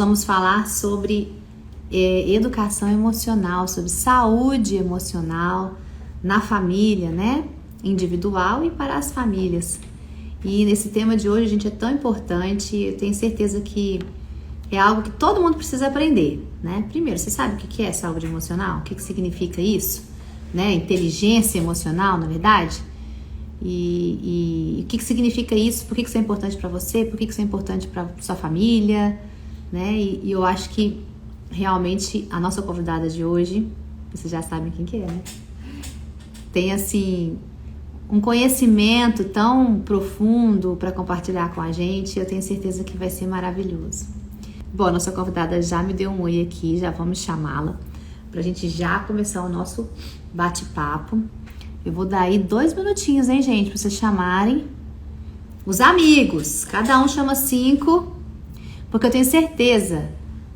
Vamos falar sobre educação emocional, sobre saúde emocional na família, né? Individual e para as famílias. E nesse tema de hoje, gente, é tão importante, eu tenho certeza que é algo que todo mundo precisa aprender, né? Primeiro, você sabe o que é saúde emocional? O que significa isso? Né? Inteligência emocional, na verdade? E o que significa isso? Por que isso é importante para você? Por que isso é importante para sua família? Né? E eu acho que realmente a nossa convidada de hoje, vocês já sabem quem que é, né? Tem assim um conhecimento tão profundo para compartilhar com a gente. Eu tenho certeza que vai ser maravilhoso. Bom, a nossa convidada já me deu um oi aqui, já vamos chamá-la para a gente já começar o nosso bate-papo. Eu vou dar aí 2 minutinhos, hein, gente, para vocês chamarem os amigos. Cada um chama 5. Porque eu tenho certeza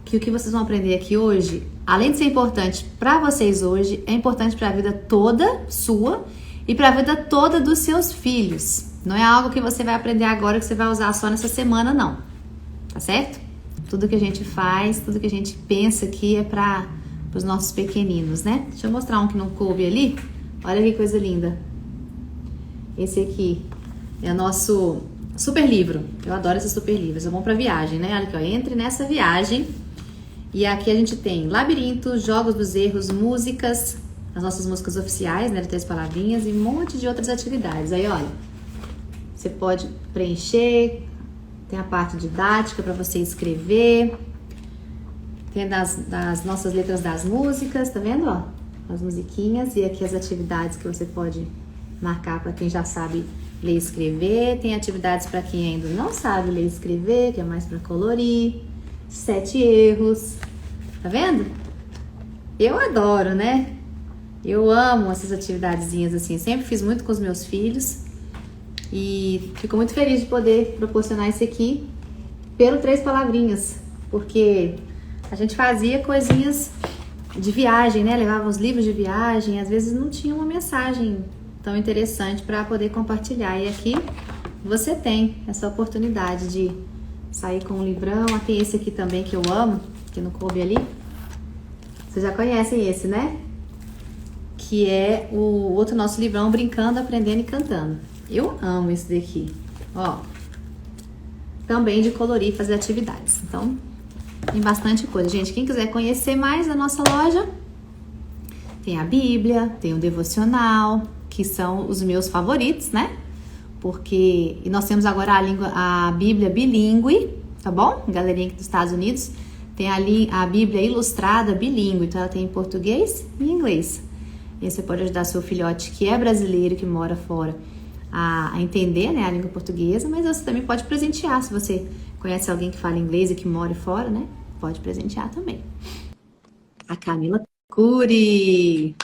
que o que vocês vão aprender aqui hoje, além de ser importante para vocês hoje, é importante para a vida toda sua e para a vida toda dos seus filhos. Não é algo que você vai aprender agora que você vai usar só nessa semana, não. Tá certo? Tudo que a gente faz, tudo que a gente pensa aqui é para os nossos pequeninos, né? Deixa eu mostrar um que não coube ali. Olha que coisa linda. Esse aqui é o nosso super livro. Eu adoro esses super livros. É bom pra viagem, né? Olha aqui, ó. Entre nessa viagem. E aqui a gente tem labirintos, jogos dos erros, músicas, as nossas músicas oficiais, né? De 3 palavrinhas e um monte de outras atividades. Aí, olha. Você pode preencher. Tem a parte didática para você escrever. Tem das nossas letras das músicas, tá vendo, ó? As musiquinhas. E aqui as atividades que você pode marcar para quem já sabe ler e escrever. Tem atividades para quem ainda não sabe ler e escrever, que é mais para colorir. 7 erros. Tá vendo? Eu adoro, né? Eu amo essas atividadezinhas assim. Sempre fiz muito com os meus filhos. E fico muito feliz de poder proporcionar isso aqui pelo 3 palavrinhas. Porque a gente fazia coisinhas de viagem, né? Levava os livros de viagem. Às vezes não tinha uma mensagem tão interessante para poder compartilhar. E aqui você tem essa oportunidade de sair com um livrão. Tem esse aqui também que eu amo, que não coube ali. Vocês já conhecem esse, né? Que é o outro nosso livrão, Brincando, Aprendendo e Cantando. Eu amo esse daqui. Ó. Também de colorir e fazer atividades. Então, tem bastante coisa. Gente, quem quiser conhecer mais a nossa loja, tem a Bíblia, tem o devocional, que são os meus favoritos, né? Porque e nós temos agora a Bíblia bilíngue, tá bom? Galerinha aqui dos Estados Unidos tem ali a Bíblia ilustrada bilíngue, então ela tem em português e inglês. E aí você pode ajudar seu filhote que é brasileiro, que mora fora, a entender, né, a língua portuguesa, mas você também pode presentear, se você conhece alguém que fala inglês e que mora fora, né? Pode presentear também. A Camila Cury.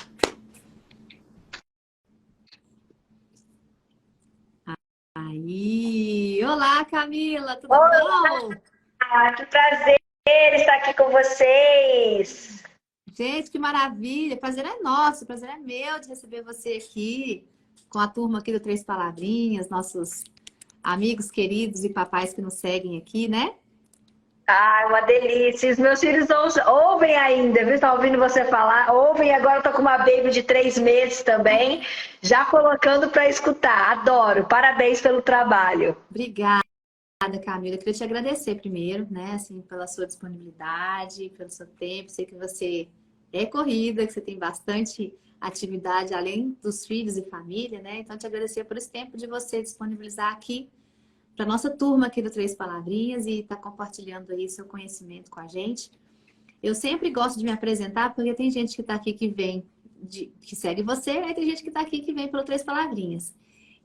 Aí, olá Camila, tudo bom? Que prazer estar aqui com vocês. Gente, que maravilha, prazer é nosso, prazer é meu de receber você aqui, com a turma aqui do 3 Palavrinhas, nossos amigos queridos e papais que nos seguem aqui, né? Uma delícia. Os meus filhos ouvem ainda, viu? Estão ouvindo você falar, ouvem. Agora eu tô com uma baby de 3 meses também, já colocando para escutar. Adoro. Parabéns pelo trabalho. Obrigada, Camila. Eu queria te agradecer primeiro, né, assim, pela sua disponibilidade, pelo seu tempo. Sei que você é corrida, que você tem bastante atividade além dos filhos e família, né? Então, te agradecer por esse tempo de você disponibilizar aqui para nossa turma aqui do 3 Palavrinhas e tá compartilhando aí seu conhecimento com a gente. Eu sempre gosto de me apresentar porque tem gente que está aqui que vem, que segue você, aí tem gente que está aqui que vem pelo 3 Palavrinhas.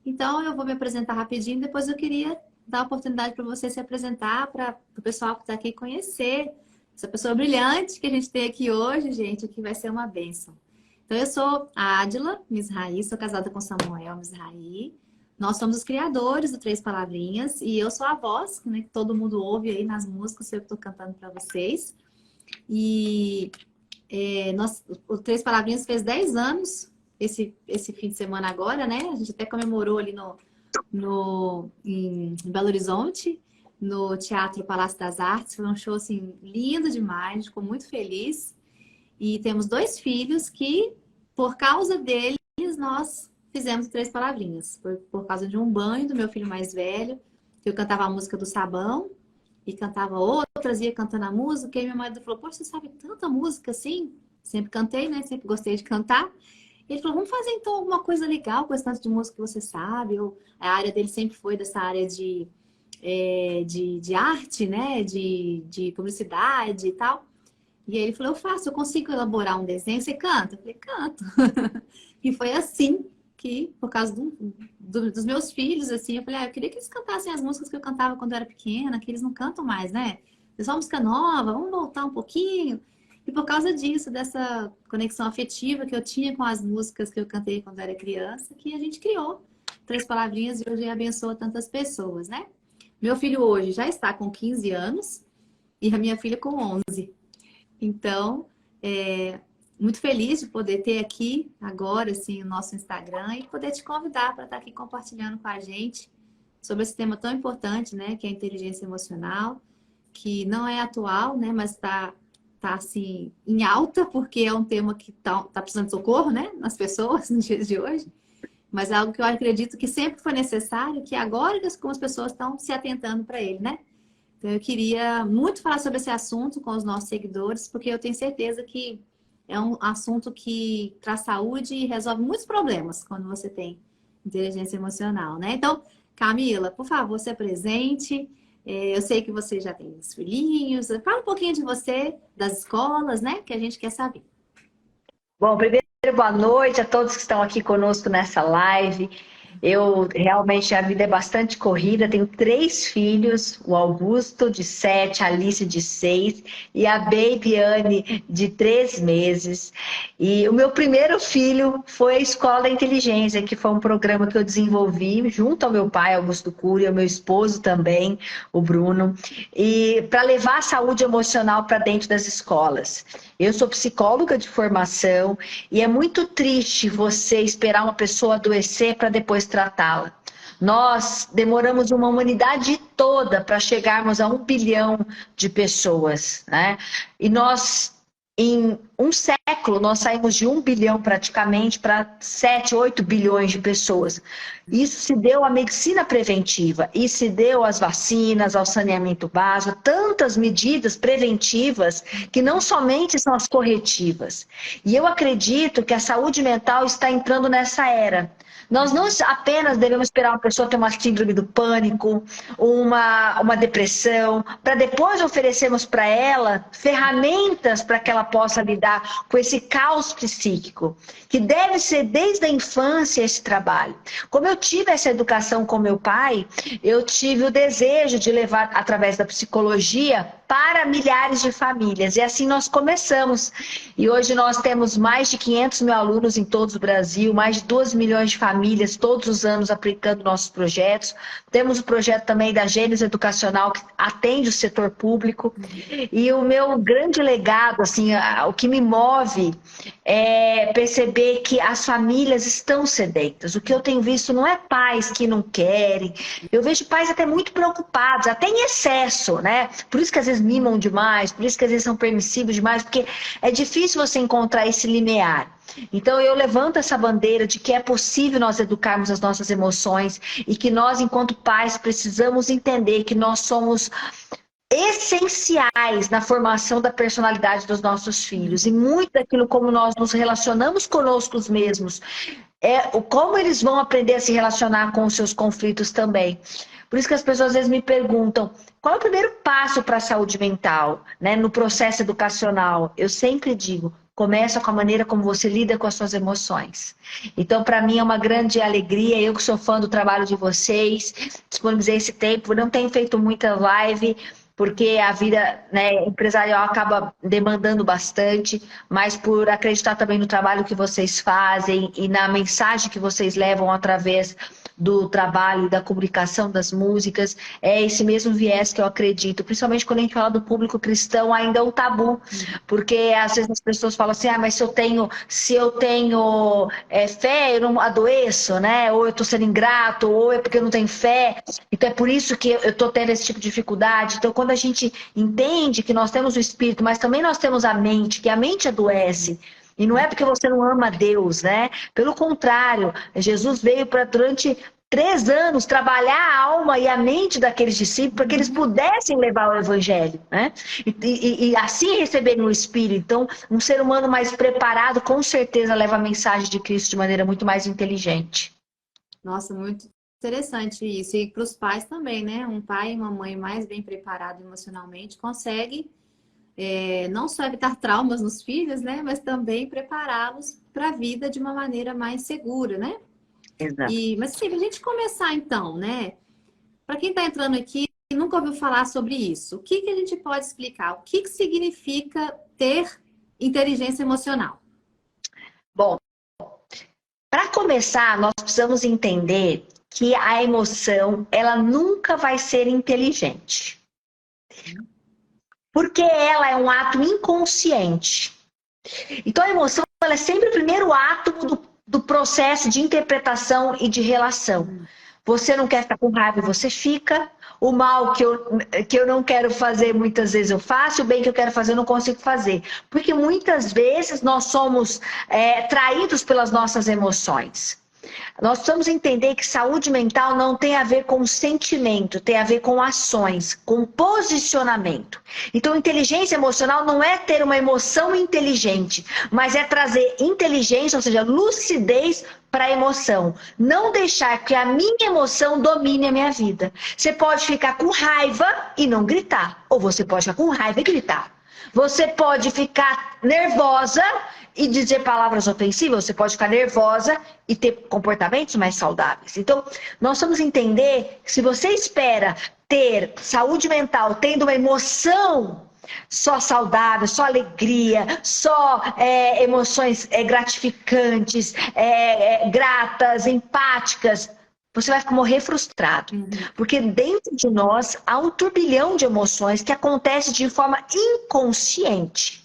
Então, eu vou me apresentar rapidinho, depois eu queria dar a oportunidade para você se apresentar, para o pessoal que está aqui conhecer essa pessoa brilhante que a gente tem aqui hoje, gente, aqui vai ser uma bênção. Então, eu sou a Adila Misrahi, sou casada com Samuel Misrahi. Nós somos os criadores do 3 Palavrinhas e eu sou a voz, né, que todo mundo ouve aí nas músicas que eu estou cantando para vocês. E o 3 Palavrinhas fez 10 anos esse fim de semana agora, né? A gente até comemorou ali em Belo Horizonte. no Teatro Palácio das Artes. Foi um show assim lindo demais, ficou muito feliz. E temos 2 filhos que, por causa deles, nós fizemos Três Palavrinhas. Foi por causa de um banho do meu filho mais velho, que eu cantava a música do Sabão e cantava outras, ia cantando a música. E minha mãe falou: Poxa, você sabe tanta música assim? Sempre cantei, né? Sempre gostei de cantar. Ele falou: Vamos fazer então alguma coisa legal com esse tanto de música que você sabe. A área dele sempre foi dessa área de arte, né? De publicidade e tal. E aí ele falou: Eu faço, eu consigo elaborar um desenho, você canta? Eu falei: Canto. E foi assim que, por causa dos meus filhos, assim, eu falei: Eu queria que eles cantassem as músicas que eu cantava quando eu era pequena, que eles não cantam mais, né? É só música nova, vamos voltar um pouquinho. E por causa disso, dessa conexão afetiva que eu tinha com as músicas que eu cantei quando eu era criança, que a gente criou Três Palavrinhas e hoje abençoa tantas pessoas, né? Meu filho hoje já está com 15 anos e a minha filha com 11. Então, muito feliz de poder ter aqui agora assim, o nosso Instagram e poder te convidar para estar aqui compartilhando com a gente sobre esse tema tão importante, né, que é a inteligência emocional, que não é atual, né, mas está assim, em alta, porque é um tema que tá precisando de socorro, né, nas pessoas nos dias de hoje. Mas é algo que eu acredito que sempre foi necessário, que agora como as pessoas estão se atentando para ele, né? Então, eu queria muito falar sobre esse assunto com os nossos seguidores, porque eu tenho certeza que é um assunto que traz saúde e resolve muitos problemas quando você tem inteligência emocional, né? Então, Camila, por favor, se apresente. Eu sei que você já tem os filhinhos. Fala um pouquinho de você, das escolas, né? Que a gente quer saber. Bom, primeiro, boa noite a todos que estão aqui conosco nessa live. Eu realmente, a vida é bastante corrida, tenho 3 filhos, o Augusto de 7, a Alice de 6 e a Baby Anne de 3 meses. E o meu primeiro filho foi a Escola da Inteligência, que foi um programa que eu desenvolvi junto ao meu pai, Augusto Cury, ao meu esposo também, o Bruno, e para levar a saúde emocional para dentro das escolas. Eu sou psicóloga de formação e é muito triste você esperar uma pessoa adoecer para depois tratá-la. Nós demoramos uma humanidade toda para chegarmos a 1 bilhão de pessoas, né? E nós, em um século, nós saímos de 1 bilhão praticamente para 7, 8 bilhões de pessoas. Isso se deu à medicina preventiva, e se deu às vacinas, ao saneamento básico, tantas medidas preventivas que não somente são as corretivas. E eu acredito que a saúde mental está entrando nessa era. Nós não apenas devemos esperar uma pessoa ter uma síndrome do pânico, uma depressão, para depois oferecermos para ela ferramentas para que ela possa lidar com esse caos psíquico, que deve ser desde a infância esse trabalho. Como eu tive essa educação com meu pai, eu tive o desejo de levar, através da psicologia, para milhares de famílias. E assim nós começamos. E hoje nós temos mais de 500 mil alunos em todo o Brasil, mais de 2 milhões de famílias todos os anos aplicando nossos projetos. Temos o projeto também da Gênesis Educacional, que atende o setor público. E o meu grande legado, assim, o que me move é perceber que as famílias estão sedentas. O que eu tenho visto não é pais que não querem. Eu vejo pais até muito preocupados, até em excesso, né? Por isso que às vezes mimam demais, por isso que às vezes são permissivos demais, porque é difícil você encontrar esse limiar. Então eu levanto essa bandeira de que é possível nós educarmos as nossas emoções e que nós, enquanto pais, precisamos entender que nós somos essenciais na formação da personalidade dos nossos filhos. E muito daquilo como nós nos relacionamos conosco mesmos, como eles vão aprender a se relacionar com os seus conflitos também. Por isso que as pessoas às vezes me perguntam, qual é o primeiro passo para a saúde mental, né, no processo educacional? Eu sempre digo, começa com a maneira como você lida com as suas emoções. Então, para mim é uma grande alegria, eu que sou fã do trabalho de vocês, disponibilizei esse tempo, não tenho feito muita live, porque a vida, né, empresarial acaba demandando bastante, mas por acreditar também no trabalho que vocês fazem e na mensagem que vocês levam através do trabalho, da comunicação das músicas, é esse mesmo viés que eu acredito, principalmente quando a gente fala do público cristão, ainda é um tabu, porque às vezes as pessoas falam assim, mas se eu tenho fé, eu não adoeço, né? Ou eu estou sendo ingrato, ou é porque eu não tenho fé, então é por isso que eu estou tendo esse tipo de dificuldade. Então quando a gente entende que nós temos o Espírito, mas também nós temos a mente, que a mente adoece, e não é porque você não ama Deus, né? Pelo contrário, Jesus veio para durante 3 anos trabalhar a alma e a mente daqueles discípulos para que eles pudessem levar o evangelho, né? E assim receberem o Espírito. Então, um ser humano mais preparado com certeza leva a mensagem de Cristo de maneira muito mais inteligente. Nossa, muito interessante isso. E para os pais também, né? Um pai e uma mãe mais bem preparado emocionalmente consegue não só evitar traumas nos filhos, né? Mas também prepará-los para a vida de uma maneira mais segura, né? Exato. Mas assim, para a gente começar então, né? Para quem está entrando aqui e nunca ouviu falar sobre isso, o que a gente pode explicar? O que significa ter inteligência emocional? Bom, para começar, nós precisamos entender que a emoção, ela nunca vai ser inteligente. Porque ela é um ato inconsciente. Então a emoção, ela é sempre o primeiro ato do processo de interpretação e de relação. Você não quer ficar com raiva, você fica. O mal que eu não quero fazer, muitas vezes eu faço. O bem que eu quero fazer, eu não consigo fazer. Porque muitas vezes nós somos traídos pelas nossas emoções. Nós precisamos entender que saúde mental não tem a ver com sentimento, tem a ver com ações, com posicionamento. Então, inteligência emocional não é ter uma emoção inteligente, mas é trazer inteligência, ou seja, lucidez para a emoção. Não deixar que a minha emoção domine a minha vida. Você pode ficar com raiva e não gritar, ou você pode ficar com raiva e gritar. Você pode ficar nervosa e dizer palavras ofensivas, você pode ficar nervosa e ter comportamentos mais saudáveis. Então, nós vamos entender que se você espera ter saúde mental, tendo uma emoção só saudável, só alegria, só emoções gratificantes, gratas, empáticas, você vai morrer frustrado. Porque dentro de nós há um turbilhão de emoções que acontece de forma inconsciente.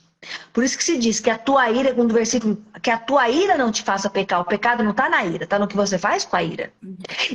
Por isso que se diz que a tua ira, segundo o versículo, que a tua ira não te faça pecar. O pecado não está na ira, está no que você faz com a ira.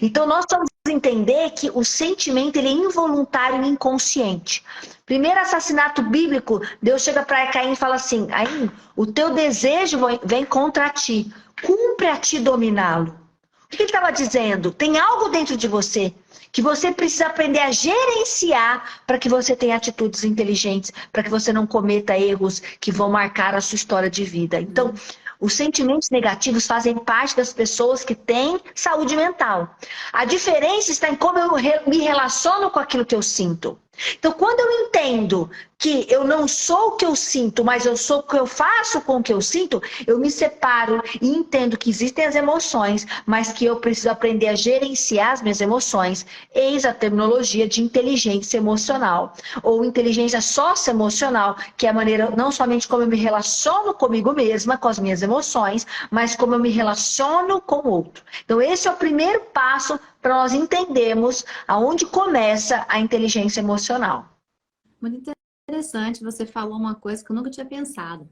Então nós vamos entender que o sentimento ele é involuntário e inconsciente. Primeiro assassinato bíblico, Deus chega para Caim e fala assim, Caim, o teu desejo vem contra ti, cumpre a ti dominá-lo. O que ele estava dizendo? Tem algo dentro de você que você precisa aprender a gerenciar para que você tenha atitudes inteligentes, para que você não cometa erros que vão marcar a sua história de vida. Então, os sentimentos negativos fazem parte das pessoas que têm saúde mental. A diferença está em como eu me relaciono com aquilo que eu sinto. Então, quando eu entendo que eu não sou o que eu sinto, mas eu sou o que eu faço com o que eu sinto, eu me separo e entendo que existem as emoções, mas que eu preciso aprender a gerenciar as minhas emoções. Eis a terminologia de inteligência emocional, ou inteligência socioemocional, que é a maneira não somente como eu me relaciono comigo mesma, com as minhas emoções, mas como eu me relaciono com o outro. Então, esse é o primeiro passo para nós entendermos aonde começa a inteligência emocional. Muito interessante, você falou uma coisa que eu nunca tinha pensado,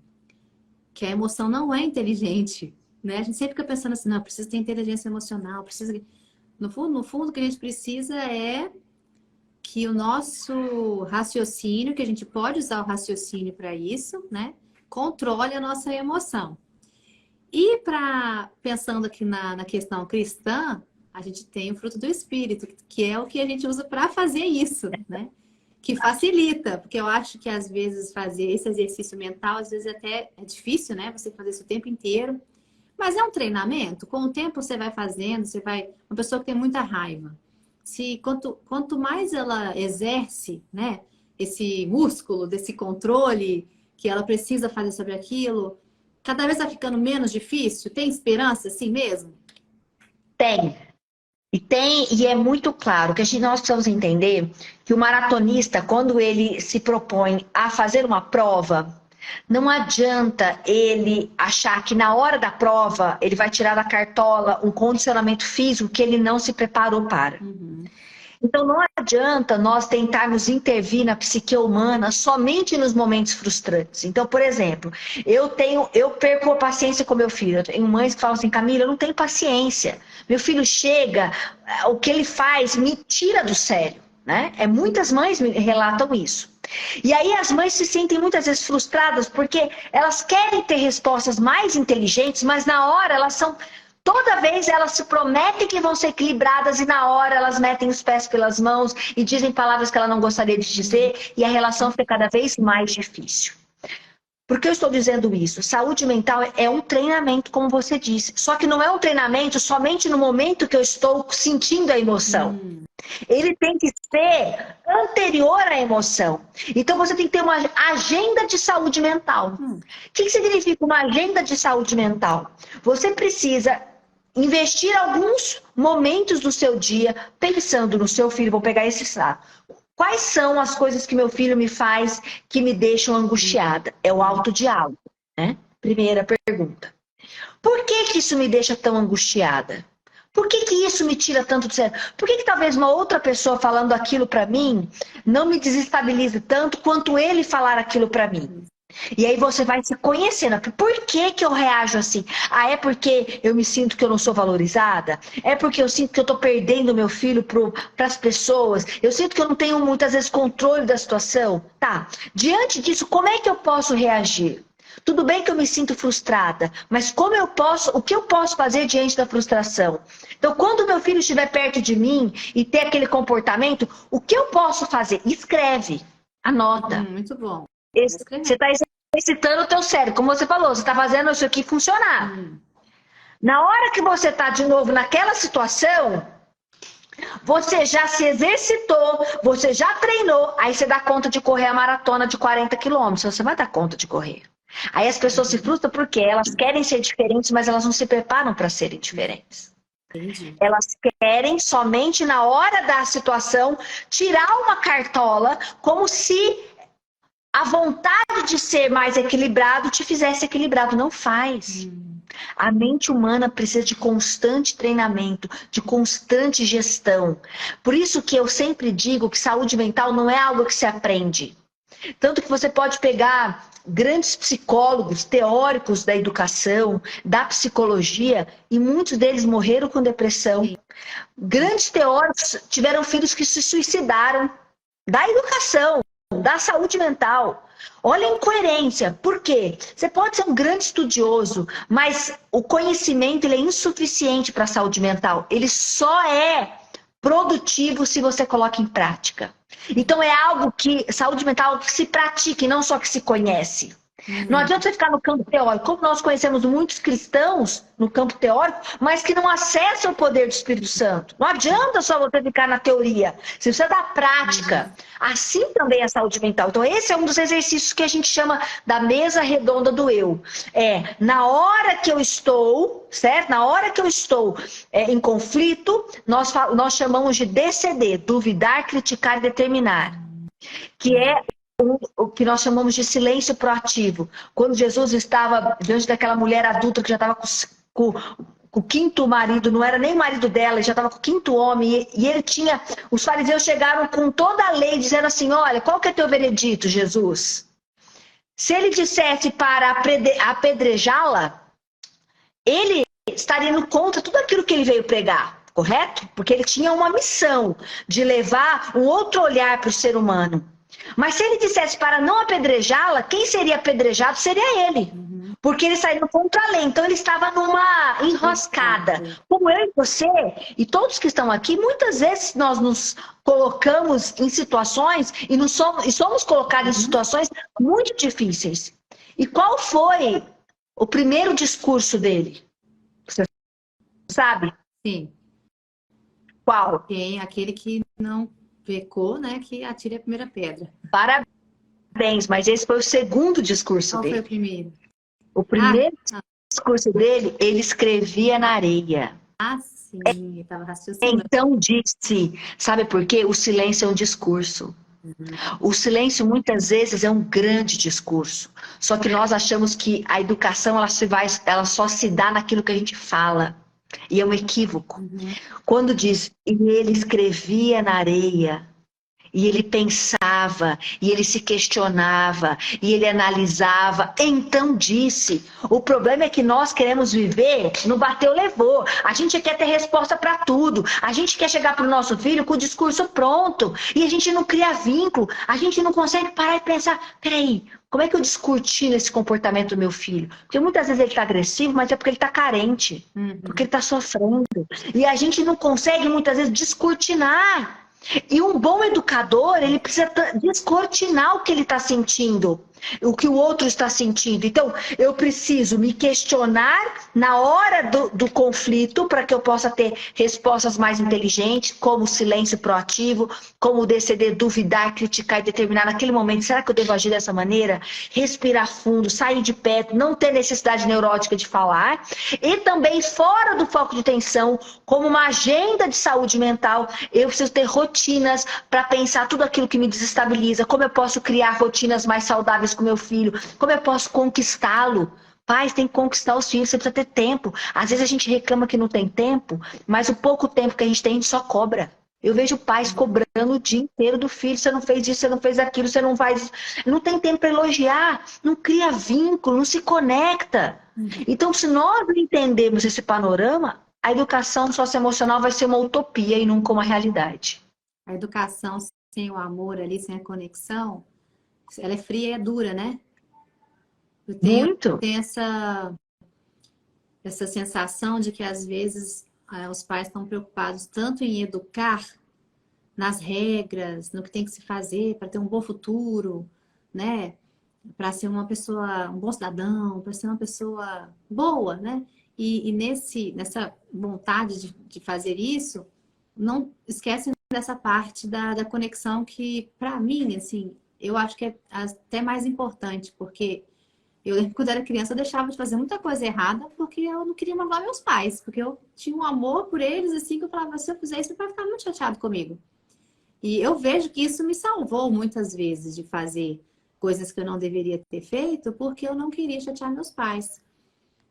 que a emoção não é inteligente, né? A gente sempre fica pensando assim, não, precisa ter inteligência emocional, precisa... No fundo, o que a gente precisa é que o nosso raciocínio, que a gente pode usar o raciocínio para isso, né? Controle a nossa emoção. E pensando aqui na questão cristã, a gente tem o fruto do Espírito, que é o que a gente usa para fazer isso, né? Que facilita, porque eu acho que às vezes fazer esse exercício mental, às vezes até é difícil, né? Você fazer isso o tempo inteiro. Mas é um treinamento, com o tempo você vai fazendo, uma pessoa que tem muita raiva. Quanto mais ela exerce, né? Esse músculo, desse controle que ela precisa fazer sobre aquilo, cada vez vai ficando menos difícil? Tem esperança assim mesmo? Tem. E é muito claro que nós precisamos entender que o maratonista, quando ele se propõe a fazer uma prova, Não adianta ele achar que na hora da prova ele vai tirar da cartola um condicionamento físico que ele não se preparou para. Então não adianta nós tentarmos intervir na psique humana somente nos momentos frustrantes. Então, por exemplo, eu perco a paciência com meu filho. Eu tenho mães que falam assim, Camila, eu não tenho paciência. Meu filho chega, o que ele faz me tira do sério, né? Muitas mães me relatam isso. E aí as mães se sentem muitas vezes frustradas porque elas querem ter respostas mais inteligentes, mas na hora elas são... Toda vez elas se prometem que vão ser equilibradas e na hora elas metem os pés pelas mãos e dizem palavras que ela não gostaria de dizer e a relação fica cada vez mais difícil. Por que eu estou dizendo isso? Saúde mental é um treinamento, como você disse. Só que não é um treinamento somente no momento que eu estou sentindo a emoção. Ele tem que ser anterior à emoção. Então você tem que ter uma agenda de saúde mental. O que significa uma agenda de saúde mental? Você precisa investir alguns momentos do seu dia pensando no seu filho. Vou pegar esse saco. Quais são as coisas que meu filho me faz que me deixam angustiada? É o autodiálogo, né? Primeira pergunta. Por que isso me deixa tão angustiada? Por que isso me tira tanto do sério? Por que talvez uma outra pessoa falando aquilo para mim não me desestabilize tanto quanto ele falar aquilo para mim? E aí você vai se conhecendo. Por que eu reajo assim? Ah, é porque eu me sinto que eu não sou valorizada? É porque eu sinto que eu estou perdendo meu filho para as pessoas? Eu sinto que eu não tenho muitas vezes controle da situação? Tá. Diante disso, como é que eu posso reagir? Tudo bem que eu me sinto frustrada, mas o que eu posso fazer diante da frustração? Então, quando meu filho estiver perto de mim e ter aquele comportamento, o que eu posso fazer? Escreve, anota. Muito bom. Você está exercitando o teu cérebro, como você falou, você está fazendo isso aqui funcionar. Na hora que você está de novo naquela situação, você já se exercitou, você já treinou, aí você dá conta de correr a maratona de 40 quilômetros, você vai dar conta de correr. Aí as pessoas se frustram porque elas querem ser diferentes, mas elas não se preparam para serem diferentes. Entendi. Elas querem somente na hora da situação tirar uma cartola como se a vontade de ser mais equilibrado te fizesse equilibrado. Não faz. A mente humana precisa de constante treinamento, de constante gestão. Por isso que eu sempre digo que saúde mental não é algo que se aprende. Tanto que você pode pegar grandes psicólogos, teóricos da educação, da psicologia, e muitos deles morreram com depressão. Grandes teóricos tiveram filhos que se suicidaram da educação, da saúde mental. Olha a incoerência. Por quê? Você pode ser um grande estudioso, mas o conhecimento ele é insuficiente para a saúde mental. Ele só é produtivo se você coloca em prática. Então é algo que, saúde mental, é algo que se pratica e não só que se conhece. Não adianta você ficar no campo teórico, como nós conhecemos muitos cristãos no campo teórico, mas que não acessam o poder do Espírito Santo. Não adianta só você ficar na teoria, você precisa da prática. Assim também é a saúde mental. Então esse é um dos exercícios que a gente chama da mesa redonda do eu. Na hora que eu estou, certo? Na hora que eu estou em conflito, nós chamamos de DCD, duvidar, criticar e determinar. Que é o que nós chamamos de silêncio proativo. Quando Jesus estava diante daquela mulher adulta que já estava com o quinto marido, não era nem o marido dela, ele já estava com o quinto homem, e ele tinha... Os fariseus chegaram com toda a lei, dizendo assim, olha, qual que é teu veredito, Jesus? Se ele dissesse para apedrejá-la, ele estaria indo contra tudo aquilo que ele veio pregar, correto? Porque ele tinha uma missão de levar um outro olhar para o ser humano. Mas se ele dissesse para não apedrejá-la, quem seria apedrejado seria ele. Porque ele saiu contra a lei. Então ele estava numa enroscada. Como eu e você, e todos que estão aqui, muitas vezes nós nos colocamos em situações e somos colocados em situações muito difíceis. E qual foi o primeiro discurso dele? Você sabe? Sim. Qual? Aquele que não pecou, né, que atire a primeira pedra. Parabéns, mas esse foi o segundo discurso Qual dele. Foi o primeiro? O primeiro discurso dele, ele escrevia na areia. Sim, eu estava raciocinando. Então disse, sabe por quê? O silêncio é um discurso. O silêncio muitas vezes é um grande discurso. Só que nós achamos que a educação ela só se dá naquilo que a gente fala. E é um equívoco. Quando diz, e ele escrevia na areia, e ele pensava, e ele se questionava, e ele analisava, então disse. O problema é que nós queremos viver no bateu, levou. A gente quer ter resposta para tudo. A gente quer chegar para o nosso filho com o discurso pronto. E a gente não cria vínculo. A gente não consegue parar e pensar, peraí, como é que eu descortino esse comportamento do meu filho? Porque muitas vezes ele está agressivo, mas é porque ele está carente. Porque ele está sofrendo. E a gente não consegue muitas vezes descortinar. E um bom educador, ele precisa descortinar o que ele está sentindo, o que o outro está sentindo. Então, eu preciso me questionar na hora do conflito para que eu possa ter respostas mais inteligentes, como o silêncio proativo, como o DCD, duvidar, criticar e determinar naquele momento, será que eu devo agir dessa maneira? Respirar fundo, sair de perto, não ter necessidade neurótica de falar. E também fora do foco de tensão, como uma agenda de saúde mental, eu preciso ter rotinas para pensar tudo aquilo que me desestabiliza, como eu posso criar rotinas mais saudáveis com meu filho, como eu posso conquistá-lo. Pais, tem que conquistar os filhos, você precisa ter tempo. Às vezes a gente reclama que não tem tempo, mas o pouco tempo que a gente tem, a gente só cobra. Eu vejo pais cobrando o dia inteiro do filho, você não fez isso, você não fez aquilo, você não faz isso. Não tem tempo para elogiar, não cria vínculo, não se conecta. Então, se nós não entendemos esse panorama, a educação socioemocional vai ser uma utopia e nunca uma realidade. A educação sem o amor ali, sem a conexão, ela é fria e é dura, né? Eu tenho essa sensação de que às vezes os pais estão preocupados tanto em educar nas regras, no que tem que se fazer para ter um bom futuro, né? Para ser uma pessoa, um bom cidadão, para ser uma pessoa boa, né? E nessa vontade de fazer isso, não esquecem dessa parte da conexão que, para mim, assim, eu acho que é até mais importante, porque eu lembro que quando era criança eu deixava de fazer muita coisa errada porque eu não queria magoar meus pais, porque eu tinha um amor por eles, assim, que eu falava, se eu fizer isso, ele vai ficar muito chateado comigo. E eu vejo que isso me salvou muitas vezes de fazer coisas que eu não deveria ter feito porque eu não queria chatear meus pais.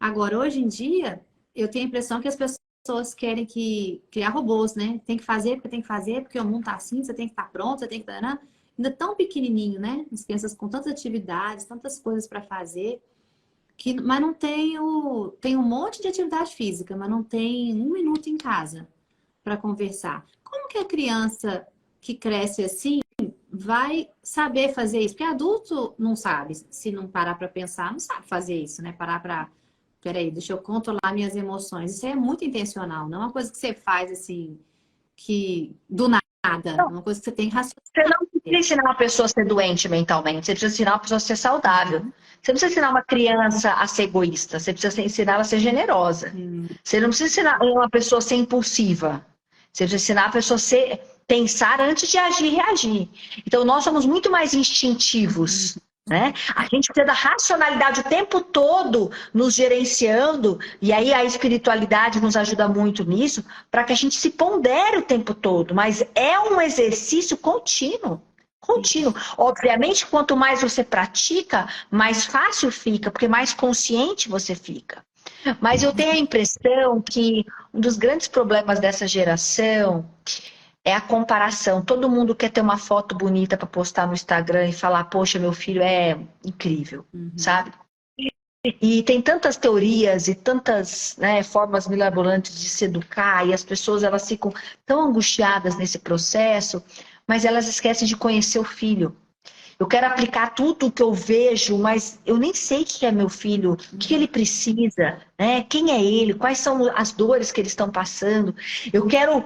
Agora, hoje em dia, eu tenho a impressão que as pessoas querem criar robôs, né? Tem que fazer porque tem que fazer, porque o mundo tá assim, você tem que estar pronto, você tem que estar... Ainda tão pequenininho, né? As crianças com tantas atividades, tantas coisas para fazer, mas não tem um monte de atividade física, mas não tem um minuto em casa para conversar. Como que a criança que cresce assim vai saber fazer isso? Porque adulto não sabe, se não parar para pensar, não sabe fazer isso, né? Parar para... Peraí, deixa eu controlar minhas emoções. Isso é muito intencional, não é uma coisa que você faz assim, que do nada, é uma coisa que você tem que raciocinar. Você não precisa ensinar uma pessoa a ser doente mentalmente, você precisa ensinar uma pessoa a ser saudável. Você não precisa ensinar uma criança a ser egoísta, você precisa ensinar ela a ser generosa. Você não precisa ensinar uma pessoa a ser impulsiva. Você precisa ensinar a pessoa a pensar antes de agir e reagir. Então, nós somos muito mais instintivos. Né? A gente precisa da racionalidade o tempo todo nos gerenciando, e aí a espiritualidade nos ajuda muito nisso, para que a gente se pondere o tempo todo, mas é um exercício contínuo. Contínuo. Obviamente, quanto mais você pratica, mais fácil fica, porque mais consciente você fica. Mas eu tenho a impressão que um dos grandes problemas dessa geração é a comparação. Todo mundo quer ter uma foto bonita para postar no Instagram e falar, poxa, meu filho é incrível, sabe? E tem tantas teorias e tantas, né, formas mirabolantes de se educar, e as pessoas elas ficam tão angustiadas nesse processo, mas elas esquecem de conhecer o filho. Eu quero aplicar tudo o que eu vejo, mas eu nem sei o que é meu filho, o que ele precisa, né? Quem é ele, quais são as dores que eles estão passando. Eu quero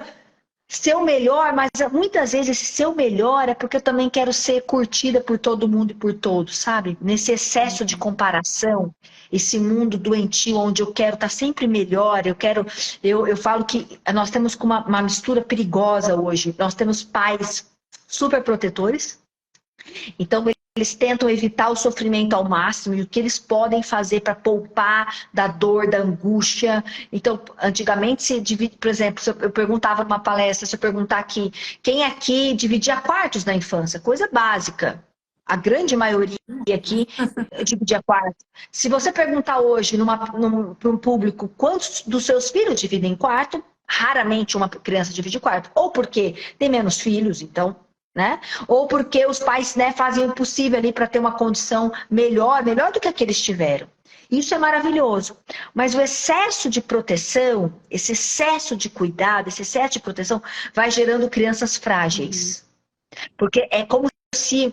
ser o melhor, mas muitas vezes esse ser o melhor é porque eu também quero ser curtida por todo mundo e por todos, sabe? Nesse excesso de comparação, esse mundo doentio onde eu quero estar sempre melhor, eu falo que nós temos uma mistura perigosa hoje. Nós temos pais super protetores, então eles tentam evitar o sofrimento ao máximo e o que eles podem fazer para poupar da dor, da angústia. Então, antigamente se divide, por exemplo, eu perguntava numa palestra, se eu perguntar aqui, quem aqui dividia quartos na infância? Coisa básica. A grande maioria aqui dividia quarto. Se você perguntar hoje para um público quantos dos seus filhos dividem quarto, raramente uma criança divide quarto. Ou porque tem menos filhos, então, né? Ou porque os pais, né, fazem o possível ali para ter uma condição melhor do que a que eles tiveram. Isso é maravilhoso. Mas o excesso de proteção, esse excesso de cuidado, esse excesso de proteção vai gerando crianças frágeis. Porque é como se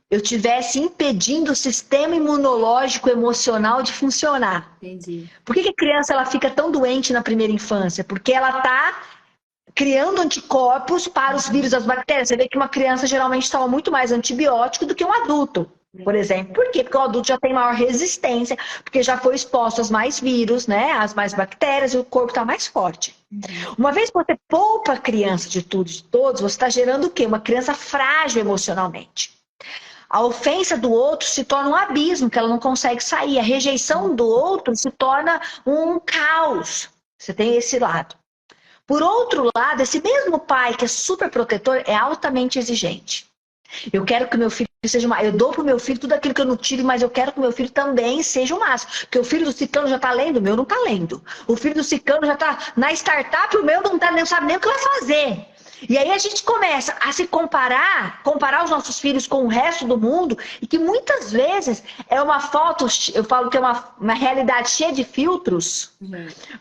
eu estivesse impedindo o sistema imunológico emocional de funcionar. Entendi. Por que a criança ela fica tão doente na primeira infância? Porque ela está criando anticorpos para os vírus, as bactérias. Você vê que uma criança geralmente toma muito mais antibiótico do que um adulto, por exemplo. Por quê? Porque o adulto já tem maior resistência, porque já foi exposto aos mais vírus, né? Às mais bactérias, e o corpo está mais forte. Uma vez que você poupa a criança de tudo, de todos, você está gerando o quê? Uma criança frágil emocionalmente. A ofensa do outro se torna um abismo, que ela não consegue sair. A rejeição do outro se torna um caos. Você tem esse lado. Por outro lado, esse mesmo pai que é super protetor é altamente exigente. Eu quero que o meu filho seja eu dou pro meu filho tudo aquilo que eu não tive, mas eu quero que o meu filho também seja o máximo. Porque o filho do ciclano já tá lendo, o meu não tá lendo. O filho do ciclano já tá na startup, o meu não sabe nem o que vai fazer. E aí a gente começa a se comparar os nossos filhos com o resto do mundo, e que muitas vezes é uma foto, eu falo que é uma realidade cheia de filtros,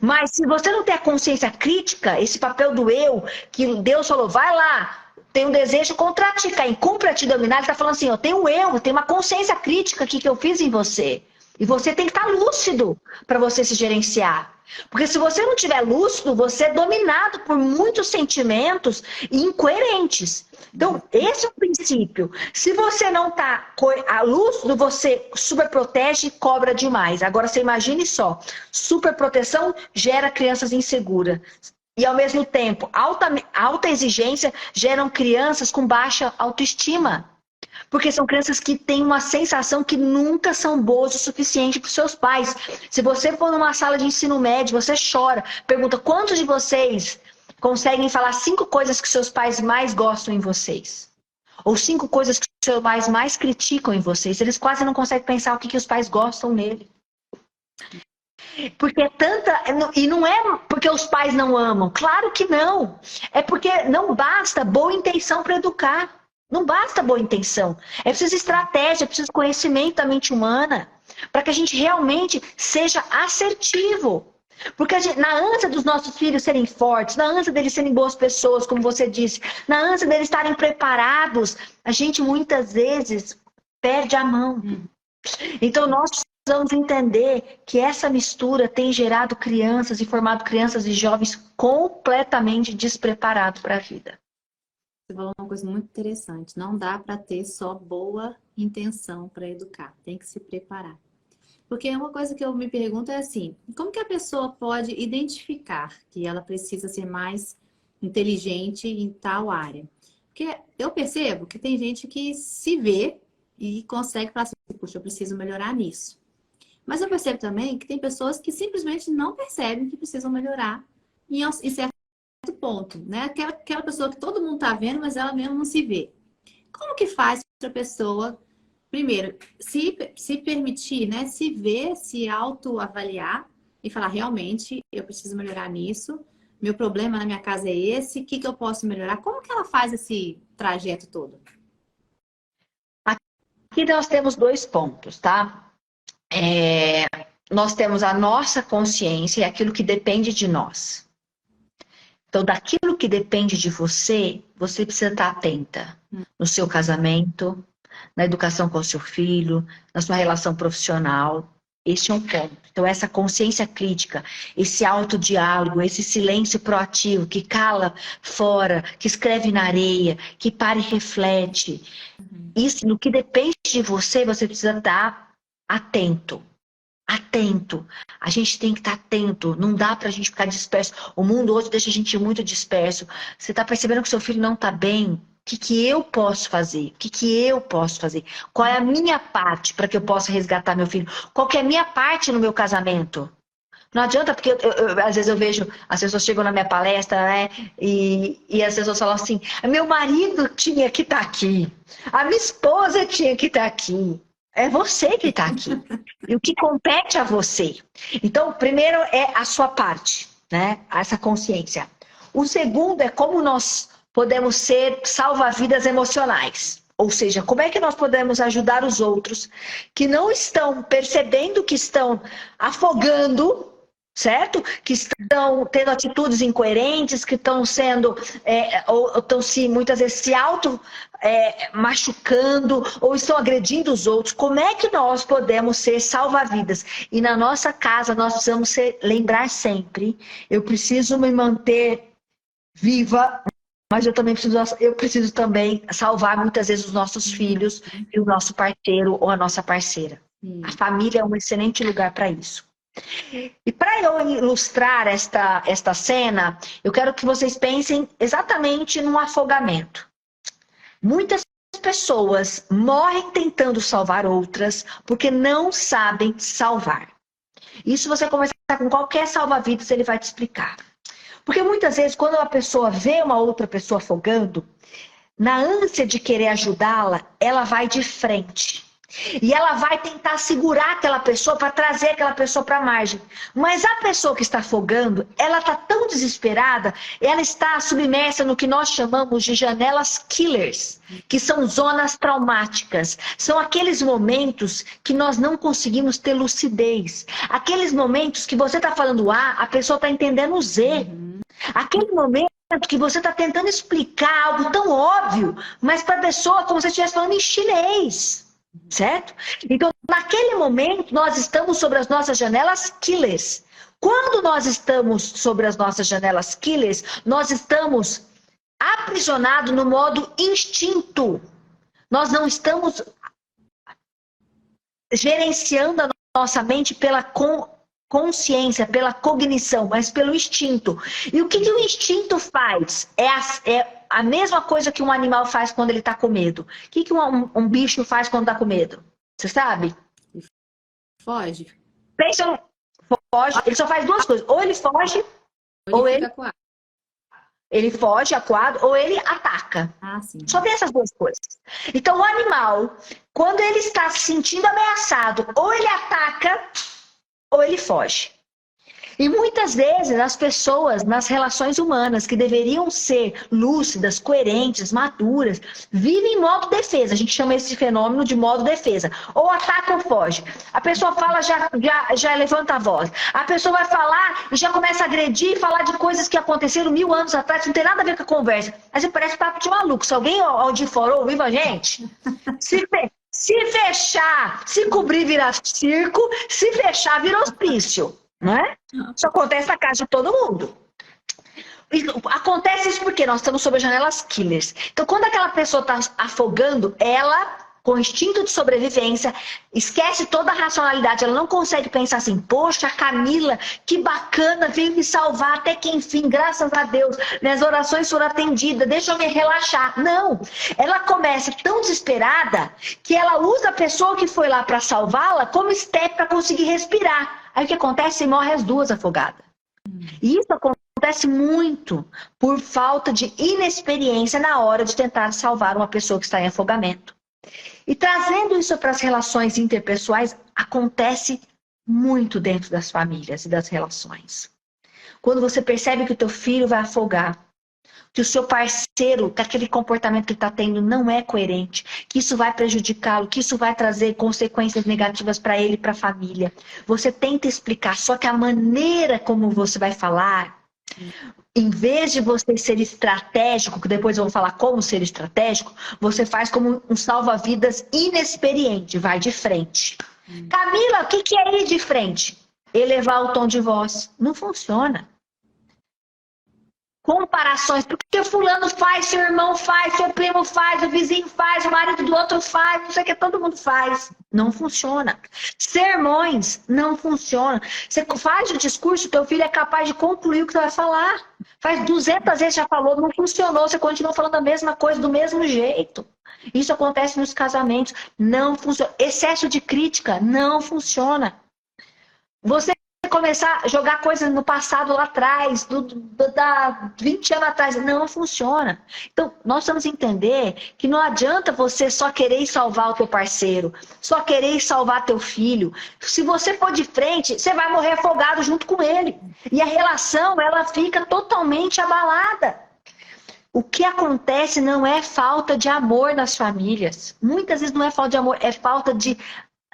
mas se você não tem a consciência crítica, esse papel do eu, que Deus falou, vai lá, tem um desejo contra ti, Caim, cumpra te dominar, ele tá falando assim, eu tenho uma consciência crítica aqui que eu fiz em você. E você tem que estar lúcido para você se gerenciar. Porque se você não tiver lúcido, você é dominado por muitos sentimentos incoerentes. Então, esse é o princípio. Se você não está lúcido, você superprotege e cobra demais. Agora, você imagine só, superproteção gera crianças inseguras. E, ao mesmo tempo, alta exigência geram crianças com baixa autoestima. Porque são crianças que têm uma sensação que nunca são boas o suficiente para os seus pais. Se você for numa sala de ensino médio, você chora. Pergunta, quantos de vocês conseguem falar 5 coisas que seus pais mais gostam em vocês? Ou 5 coisas que seus pais mais criticam em vocês? Eles quase não conseguem pensar o que os pais gostam nele. Porque é tanta... E não é porque os pais não amam. Claro que não. É porque não basta boa intenção para educar. Não basta boa intenção. É preciso estratégia, é preciso conhecimento da mente humana para que a gente realmente seja assertivo. Porque na ânsia dos nossos filhos serem fortes, na ânsia deles serem boas pessoas, como você disse, na ânsia deles estarem preparados, a gente muitas vezes perde a mão. Então nós precisamos entender que essa mistura tem gerado crianças e formado crianças e jovens completamente despreparados para a vida. Você falou uma coisa muito interessante. Não dá para ter só boa intenção para educar. Tem que se preparar. Porque uma coisa que eu me pergunto é assim, como que a pessoa pode identificar que ela precisa ser mais inteligente em tal área? Porque eu percebo que tem gente que se vê e consegue falar assim, puxa, eu preciso melhorar nisso. Mas eu percebo também que tem pessoas que simplesmente não percebem que precisam melhorar em certo ponto, né? Aquela pessoa que todo mundo tá vendo, mas ela mesmo não se vê. Como que faz para a pessoa, primeiro, se permitir, né? Se ver, se autoavaliar e falar, realmente, eu preciso melhorar nisso, meu problema na minha casa é esse, o que eu posso melhorar? Como que ela faz esse trajeto todo? Aqui nós temos 2 pontos, tá? Nós temos a nossa consciência e aquilo que depende de nós. Então, daquilo que depende de você, você precisa estar atenta no seu casamento, na educação com o seu filho, na sua relação profissional. Este é um ponto. Então, essa consciência crítica, esse autodiálogo, esse silêncio proativo que cala fora, que escreve na areia, que para e reflete. Isso, no que depende de você, você precisa estar atento. Atento. A gente tem que estar atento. Não dá pra gente ficar disperso. O mundo hoje deixa a gente muito disperso. Você tá percebendo que seu filho não tá bem? que eu posso fazer? O que eu posso fazer? Qual é a minha parte para que eu possa resgatar meu filho? Qual que é a minha parte no meu casamento? Não adianta, porque às vezes eu vejo, as pessoas chegam na minha palestra, né? E as pessoas falam assim, meu marido tinha que estar aqui, a minha esposa tinha que estar aqui. É você que está aqui. E o que compete a você? Então, primeiro é a sua parte, né? Essa consciência. O segundo é como nós podemos ser salva-vidas emocionais. Ou seja, como é que nós podemos ajudar os outros que não estão percebendo que estão afogando, certo? Que estão tendo atitudes incoerentes, que estão sendo, ou estão muitas vezes se machucando, ou estão agredindo os outros. Como é que nós podemos ser salva-vidas? E na nossa casa nós precisamos lembrar sempre, eu preciso me manter viva, mas eu preciso também salvar muitas vezes os nossos filhos e o nosso parceiro ou a nossa parceira. A família é um excelente lugar para isso. E para eu ilustrar esta cena, eu quero que vocês pensem exatamente num afogamento. Muitas pessoas morrem tentando salvar outras porque não sabem salvar. Isso você conversar com qualquer salva-vidas, ele vai te explicar. Porque muitas vezes, quando uma pessoa vê uma outra pessoa afogando, na ânsia de querer ajudá-la, ela vai de frente. E ela vai tentar segurar aquela pessoa para trazer aquela pessoa para a margem. Mas a pessoa que está afogando, ela está tão desesperada, ela está submersa no que nós chamamos de janelas killers, que são zonas traumáticas. São aqueles momentos que nós não conseguimos ter lucidez. Aqueles momentos que você está falando A pessoa está entendendo Z. Aquele momento que você está tentando explicar algo tão óbvio, mas para a pessoa como se estivesse falando em chinês. Certo? Então, naquele momento, nós estamos sobre as nossas janelas killers. Quando nós estamos sobre as nossas janelas killers, nós estamos aprisionados no modo instinto. Nós não estamos gerenciando a nossa mente pela consciência, pela cognição, mas pelo instinto. E o que o instinto faz? É a mesma coisa que um animal faz quando ele está com medo. O que um bicho faz quando está com medo? Você sabe? Foge. Pensa, foge. Ele só faz duas coisas. Ou ele foge, ou ele foge, acuado, ou ele ataca. Sim. Só tem essas duas coisas. Então, o animal, quando ele está se sentindo ameaçado, ou ele ataca, ou ele foge. E muitas vezes as pessoas nas relações humanas que deveriam ser lúcidas, coerentes, maduras, vivem em modo defesa. A gente chama esse fenômeno de modo defesa. Ou ataca ou foge. A pessoa fala, já levanta a voz. A pessoa vai falar e já começa a agredir e falar de coisas que aconteceram 1000 anos atrás, que não tem nada a ver com a conversa. Mas parece papo de maluco. Se alguém de fora ouviu a gente, se fechar, se cobrir vira circo, se fechar vira hospício. Não é? Isso acontece na casa de todo mundo. Acontece isso porque nós estamos sob as janelas killers. Então, quando aquela pessoa está afogando, ela, com instinto de sobrevivência, esquece toda a racionalidade. Ela não consegue pensar assim, poxa, a Camila, que bacana, veio me salvar até que enfim, graças a Deus, minhas orações foram atendidas, deixa eu me relaxar. Não, ela começa tão desesperada que ela usa a pessoa que foi lá para salvá-la como step para conseguir respirar. Aí o que acontece? Morre as duas afogadas. E isso acontece muito por falta de inexperiência na hora de tentar salvar uma pessoa que está em afogamento. E trazendo isso para as relações interpessoais, acontece muito dentro das famílias e das relações. Quando você percebe que o teu filho vai afogar, que o seu parceiro, que aquele comportamento que ele está tendo não é coerente, que isso vai prejudicá-lo, que isso vai trazer consequências negativas para ele e para a família. Você tenta explicar, só que a maneira como você vai falar, em vez de você ser estratégico, que depois eu vou falar como ser estratégico, você faz como um salva-vidas inexperiente, vai de frente. Camila, o que é ir de frente? Elevar o tom de voz. Não funciona. comparações, porque fulano faz, seu irmão faz, seu primo faz, o vizinho faz, o marido do outro faz, não sei o que, todo mundo faz. Não funciona. Sermões não funcionam. Você faz o discurso, teu filho é capaz de concluir o que você vai falar. Faz 200 vezes já falou, não funcionou, você continua falando a mesma coisa do mesmo jeito. Isso acontece nos casamentos, não funciona. Excesso de crítica não funciona. Você começar a jogar coisas no passado lá atrás, da 20 anos atrás, não funciona. Então, nós vamos entender que não adianta você só querer salvar o teu parceiro, só querer salvar teu filho. Se você for de frente, você vai morrer afogado junto com ele. E a relação, ela fica totalmente abalada. O que acontece não é falta de amor nas famílias. Muitas vezes não é falta de amor, é falta de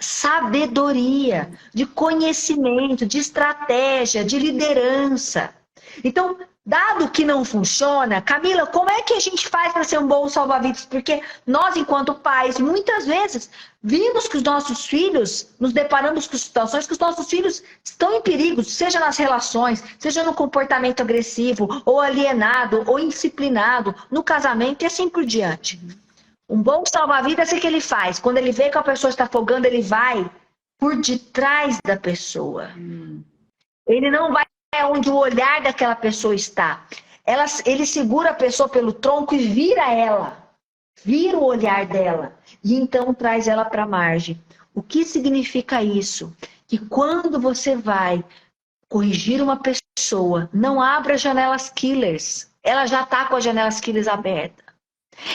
sabedoria, de conhecimento, de estratégia, de liderança. Então, dado que não funciona, Camila, como é que a gente faz para ser um bom salva-vidas? Porque nós, enquanto pais, muitas vezes vimos que os nossos filhos, nos deparamos com situações que os nossos filhos estão em perigo, seja nas relações, seja no comportamento agressivo, ou alienado, ou indisciplinado, no casamento e assim por diante. Um bom salva-vidas, o que ele faz? Quando ele vê que a pessoa está afogando, ele vai por detrás da pessoa. Ele não vai onde o olhar daquela pessoa está. Ele segura a pessoa pelo tronco e vira ela. Vira o olhar dela. E então traz ela para a margem. O que significa isso? Que quando você vai corrigir uma pessoa, não abra janelas killers. Ela já está com as janelas killers abertas.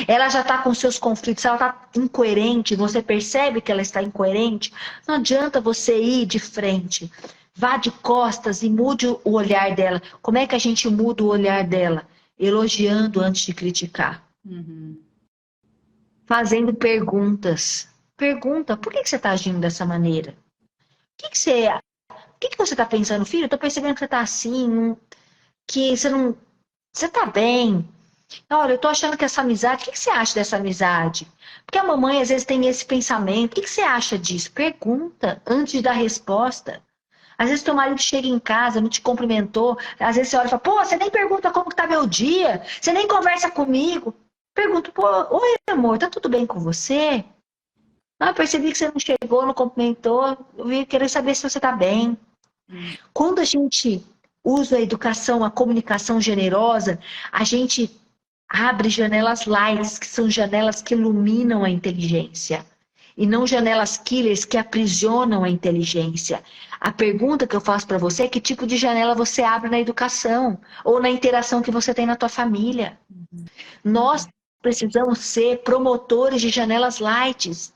Ela já está com seus conflitos, ela está incoerente, você percebe que ela está incoerente, não adianta você ir de frente. Vá de costas e mude o olhar dela. Como é que a gente muda o olhar dela? Elogiando antes de criticar. Fazendo perguntas. Pergunta, por que você está agindo dessa maneira? O que você está pensando? Filho, eu estou percebendo que você está assim, que você não... Você está bem. Olha, eu tô achando que essa amizade, o que você acha dessa amizade? Porque a mamãe às vezes tem esse pensamento, o que você acha disso? Pergunta antes de dar resposta. Às vezes teu marido chega em casa, não te cumprimentou, às vezes você olha e fala, pô, você nem pergunta como que tá meu dia, você nem conversa comigo. Pergunto, pô, oi amor, tá tudo bem com você? Ah, percebi que você não chegou, não cumprimentou, eu vim querer saber se você tá bem. Quando a gente usa a educação, a comunicação generosa, a gente abre janelas lights, que são janelas que iluminam a inteligência. E não janelas killers que aprisionam a inteligência. A pergunta que eu faço para você é que tipo de janela você abre na educação ou na interação que você tem na tua família. Nós precisamos ser promotores de janelas lights.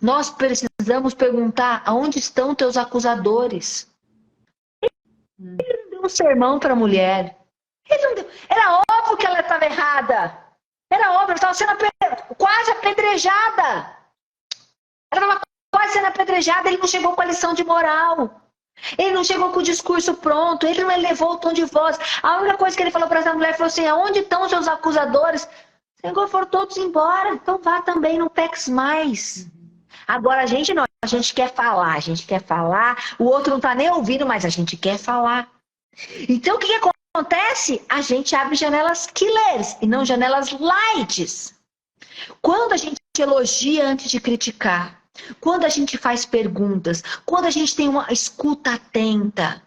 Nós precisamos perguntar aonde estão teus acusadores. Ele não deu um sermão para a mulher. Era óbvio que ela estava errada. Era óbvio, ela estava sendo quase apedrejada. Ela estava quase sendo apedrejada, ele não chegou com a lição de moral. Ele não chegou com o discurso pronto, ele não elevou o tom de voz. A única coisa que ele falou para essa mulher foi assim, aonde estão os seus acusadores? Senhor, foram todos embora, então vá também, não peques mais. Agora a gente não, a gente quer falar, o outro não está nem ouvindo, mas a gente quer falar. Então o que acontece? A gente abre janelas killers e não janelas lights. Quando a gente elogia antes de criticar, quando a gente faz perguntas, quando a gente tem uma escuta atenta,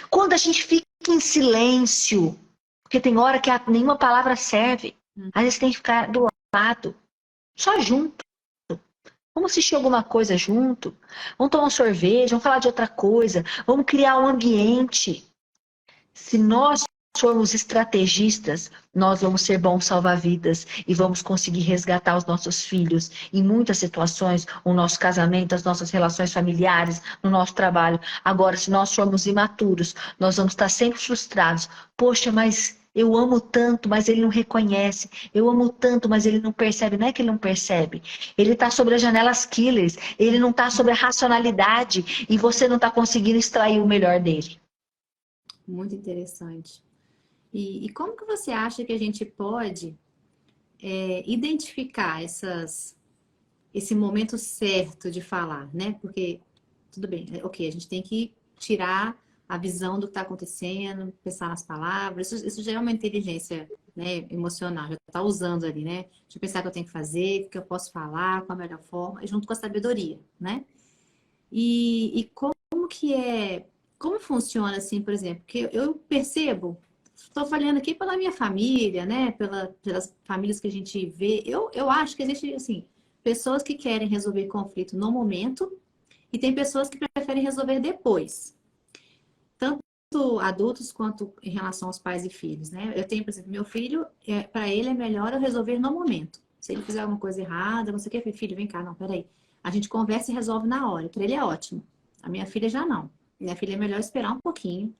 quando a gente fica em silêncio, porque tem hora que nenhuma palavra serve, às vezes tem que ficar do lado, só junto. Vamos assistir alguma coisa junto, vamos tomar um sorvete, vamos falar de outra coisa, vamos criar um ambiente. Se nós formos estrategistas, nós vamos ser bons salva-vidas e vamos conseguir resgatar os nossos filhos em muitas situações, o nosso casamento, as nossas relações familiares, no nosso trabalho. Agora, se nós formos imaturos, nós vamos estar sempre frustrados. Poxa, mas eu amo tanto, mas ele não reconhece. Eu amo tanto, mas ele não percebe. Não é que ele não percebe. Ele está sobre as janelas killers. Ele não está sobre a racionalidade e você não está conseguindo extrair o melhor dele. Muito interessante. E como que você acha que a gente pode identificar esse momento certo de falar, né? Porque, tudo bem, ok, a gente tem que tirar a visão do que está acontecendo, pensar nas palavras. Isso já é uma inteligência, né, emocional, já está usando ali, né? De pensar o que eu tenho que fazer, o que eu posso falar, qual a melhor forma, junto com a sabedoria, né? E como que é, como funciona assim, por exemplo, que eu percebo, estou falando aqui pela minha família, né, pelas famílias que a gente vê, eu acho que existe, assim, pessoas que querem resolver conflito no momento e tem pessoas que preferem resolver depois, tanto adultos quanto em relação aos pais e filhos, né? Eu tenho, por exemplo, meu filho, para ele é melhor eu resolver no momento. Se ele fizer alguma coisa errada, não sei o que, filho, vem cá, não, peraí. A gente conversa e resolve na hora. Para ele é ótimo. A minha filha já não. Minha filha é melhor esperar um pouquinho,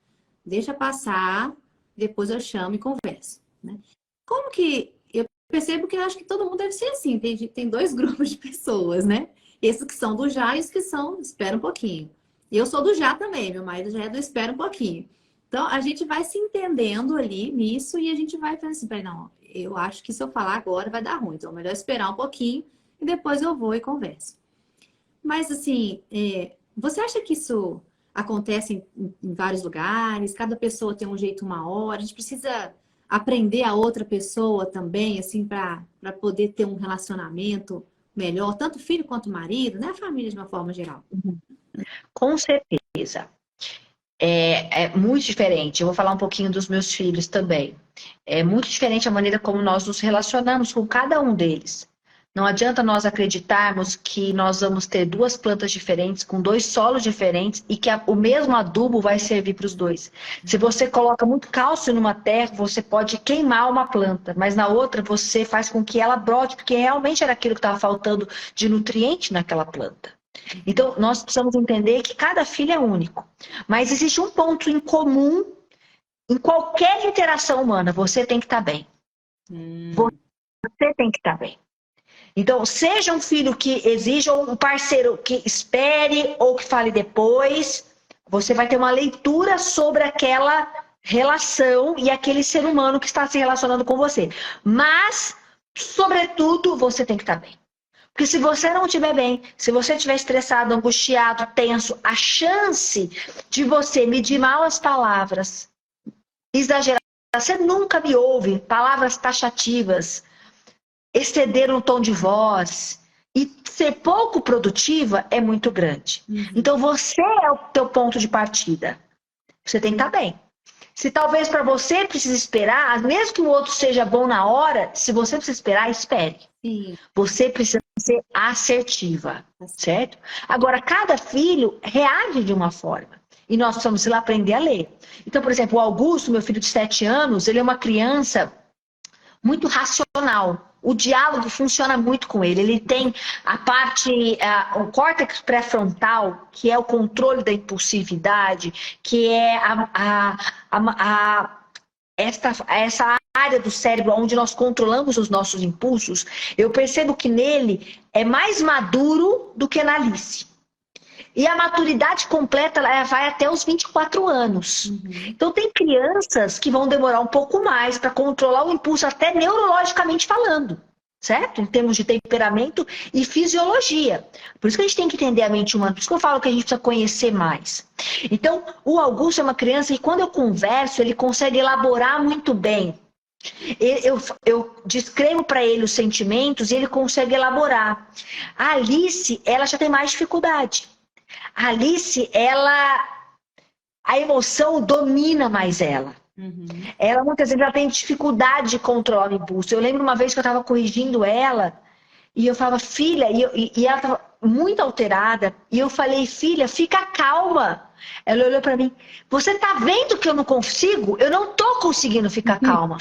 deixa passar, depois eu chamo e converso, né? Como que eu percebo que eu acho que todo mundo deve ser assim, tem dois grupos de pessoas, né? Esses que são do já e os que são, espera um pouquinho. Eu sou do já também, meu marido já é do espera um pouquinho. Então, a gente vai se entendendo ali nisso e a gente vai pensando assim, peraí, não, eu acho que se eu falar agora vai dar ruim, então é melhor esperar um pouquinho e depois eu vou e converso. Mas, assim, você acha que isso acontece em vários lugares? Cada pessoa tem um jeito uma hora? A gente precisa aprender a outra pessoa também, assim, para poder ter um relacionamento melhor, tanto filho quanto marido, né? A família de uma forma geral. Com certeza. É muito diferente. Eu vou falar um pouquinho dos meus filhos também. É muito diferente a maneira como nós nos relacionamos com cada um deles. Não adianta nós acreditarmos que nós vamos ter duas plantas diferentes, com dois solos diferentes, e que o mesmo adubo vai servir para os dois. Se você coloca muito cálcio numa terra, você pode queimar uma planta, mas na outra você faz com que ela brote, porque realmente era aquilo que estava faltando de nutriente naquela planta. Então, nós precisamos entender que cada filho é único. Mas existe um ponto em comum em qualquer interação humana. Você tem que estar bem. Você tem que estar bem. Então, seja um filho que exija um parceiro que espere ou que fale depois, você vai ter uma leitura sobre aquela relação e aquele ser humano que está se relacionando com você. Mas, sobretudo, você tem que estar bem. Porque se você não estiver bem, se você estiver estressado, angustiado, tenso, a chance de você medir mal as palavras, exagerar, você nunca me ouve, palavras taxativas, exceder no tom de voz e ser pouco produtiva é muito grande. Então você é o teu ponto de partida. Você tem que estar bem. Se talvez para você precise esperar, mesmo que o outro seja bom na hora, se você precisa esperar, espere. Sim. Você precisa ser assertiva, certo? Agora, cada filho reage de uma forma. E nós precisamos aprender a ler. Então, por exemplo, o Augusto, meu filho de 7 anos, ele é uma criança muito racional. O diálogo funciona muito com ele. Ele tem o córtex pré-frontal, que é o controle da impulsividade, que é essa área do cérebro onde nós controlamos os nossos impulsos. Eu percebo que nele é mais maduro do que na Alice. E a maturidade completa vai até os 24 anos. Então tem crianças que vão demorar um pouco mais para controlar o impulso, até neurologicamente falando, certo? Em termos de temperamento e fisiologia. Por isso que a gente tem que entender a mente humana, por isso que eu falo que a gente precisa conhecer mais. Então, o Augusto é uma criança que quando eu converso, ele consegue elaborar muito bem. Eu descrevo para ele os sentimentos e ele consegue elaborar. A Alice, ela já tem mais dificuldade. A Alice, a emoção domina mais ela. Ela muitas vezes tem dificuldade de controlar o impulso. Eu lembro uma vez que eu estava corrigindo ela e eu falava, filha, e ela estava muito alterada. E eu falei, filha, fica calma. Ela olhou para mim, você tá vendo que eu não consigo? Eu não tô conseguindo ficar calma.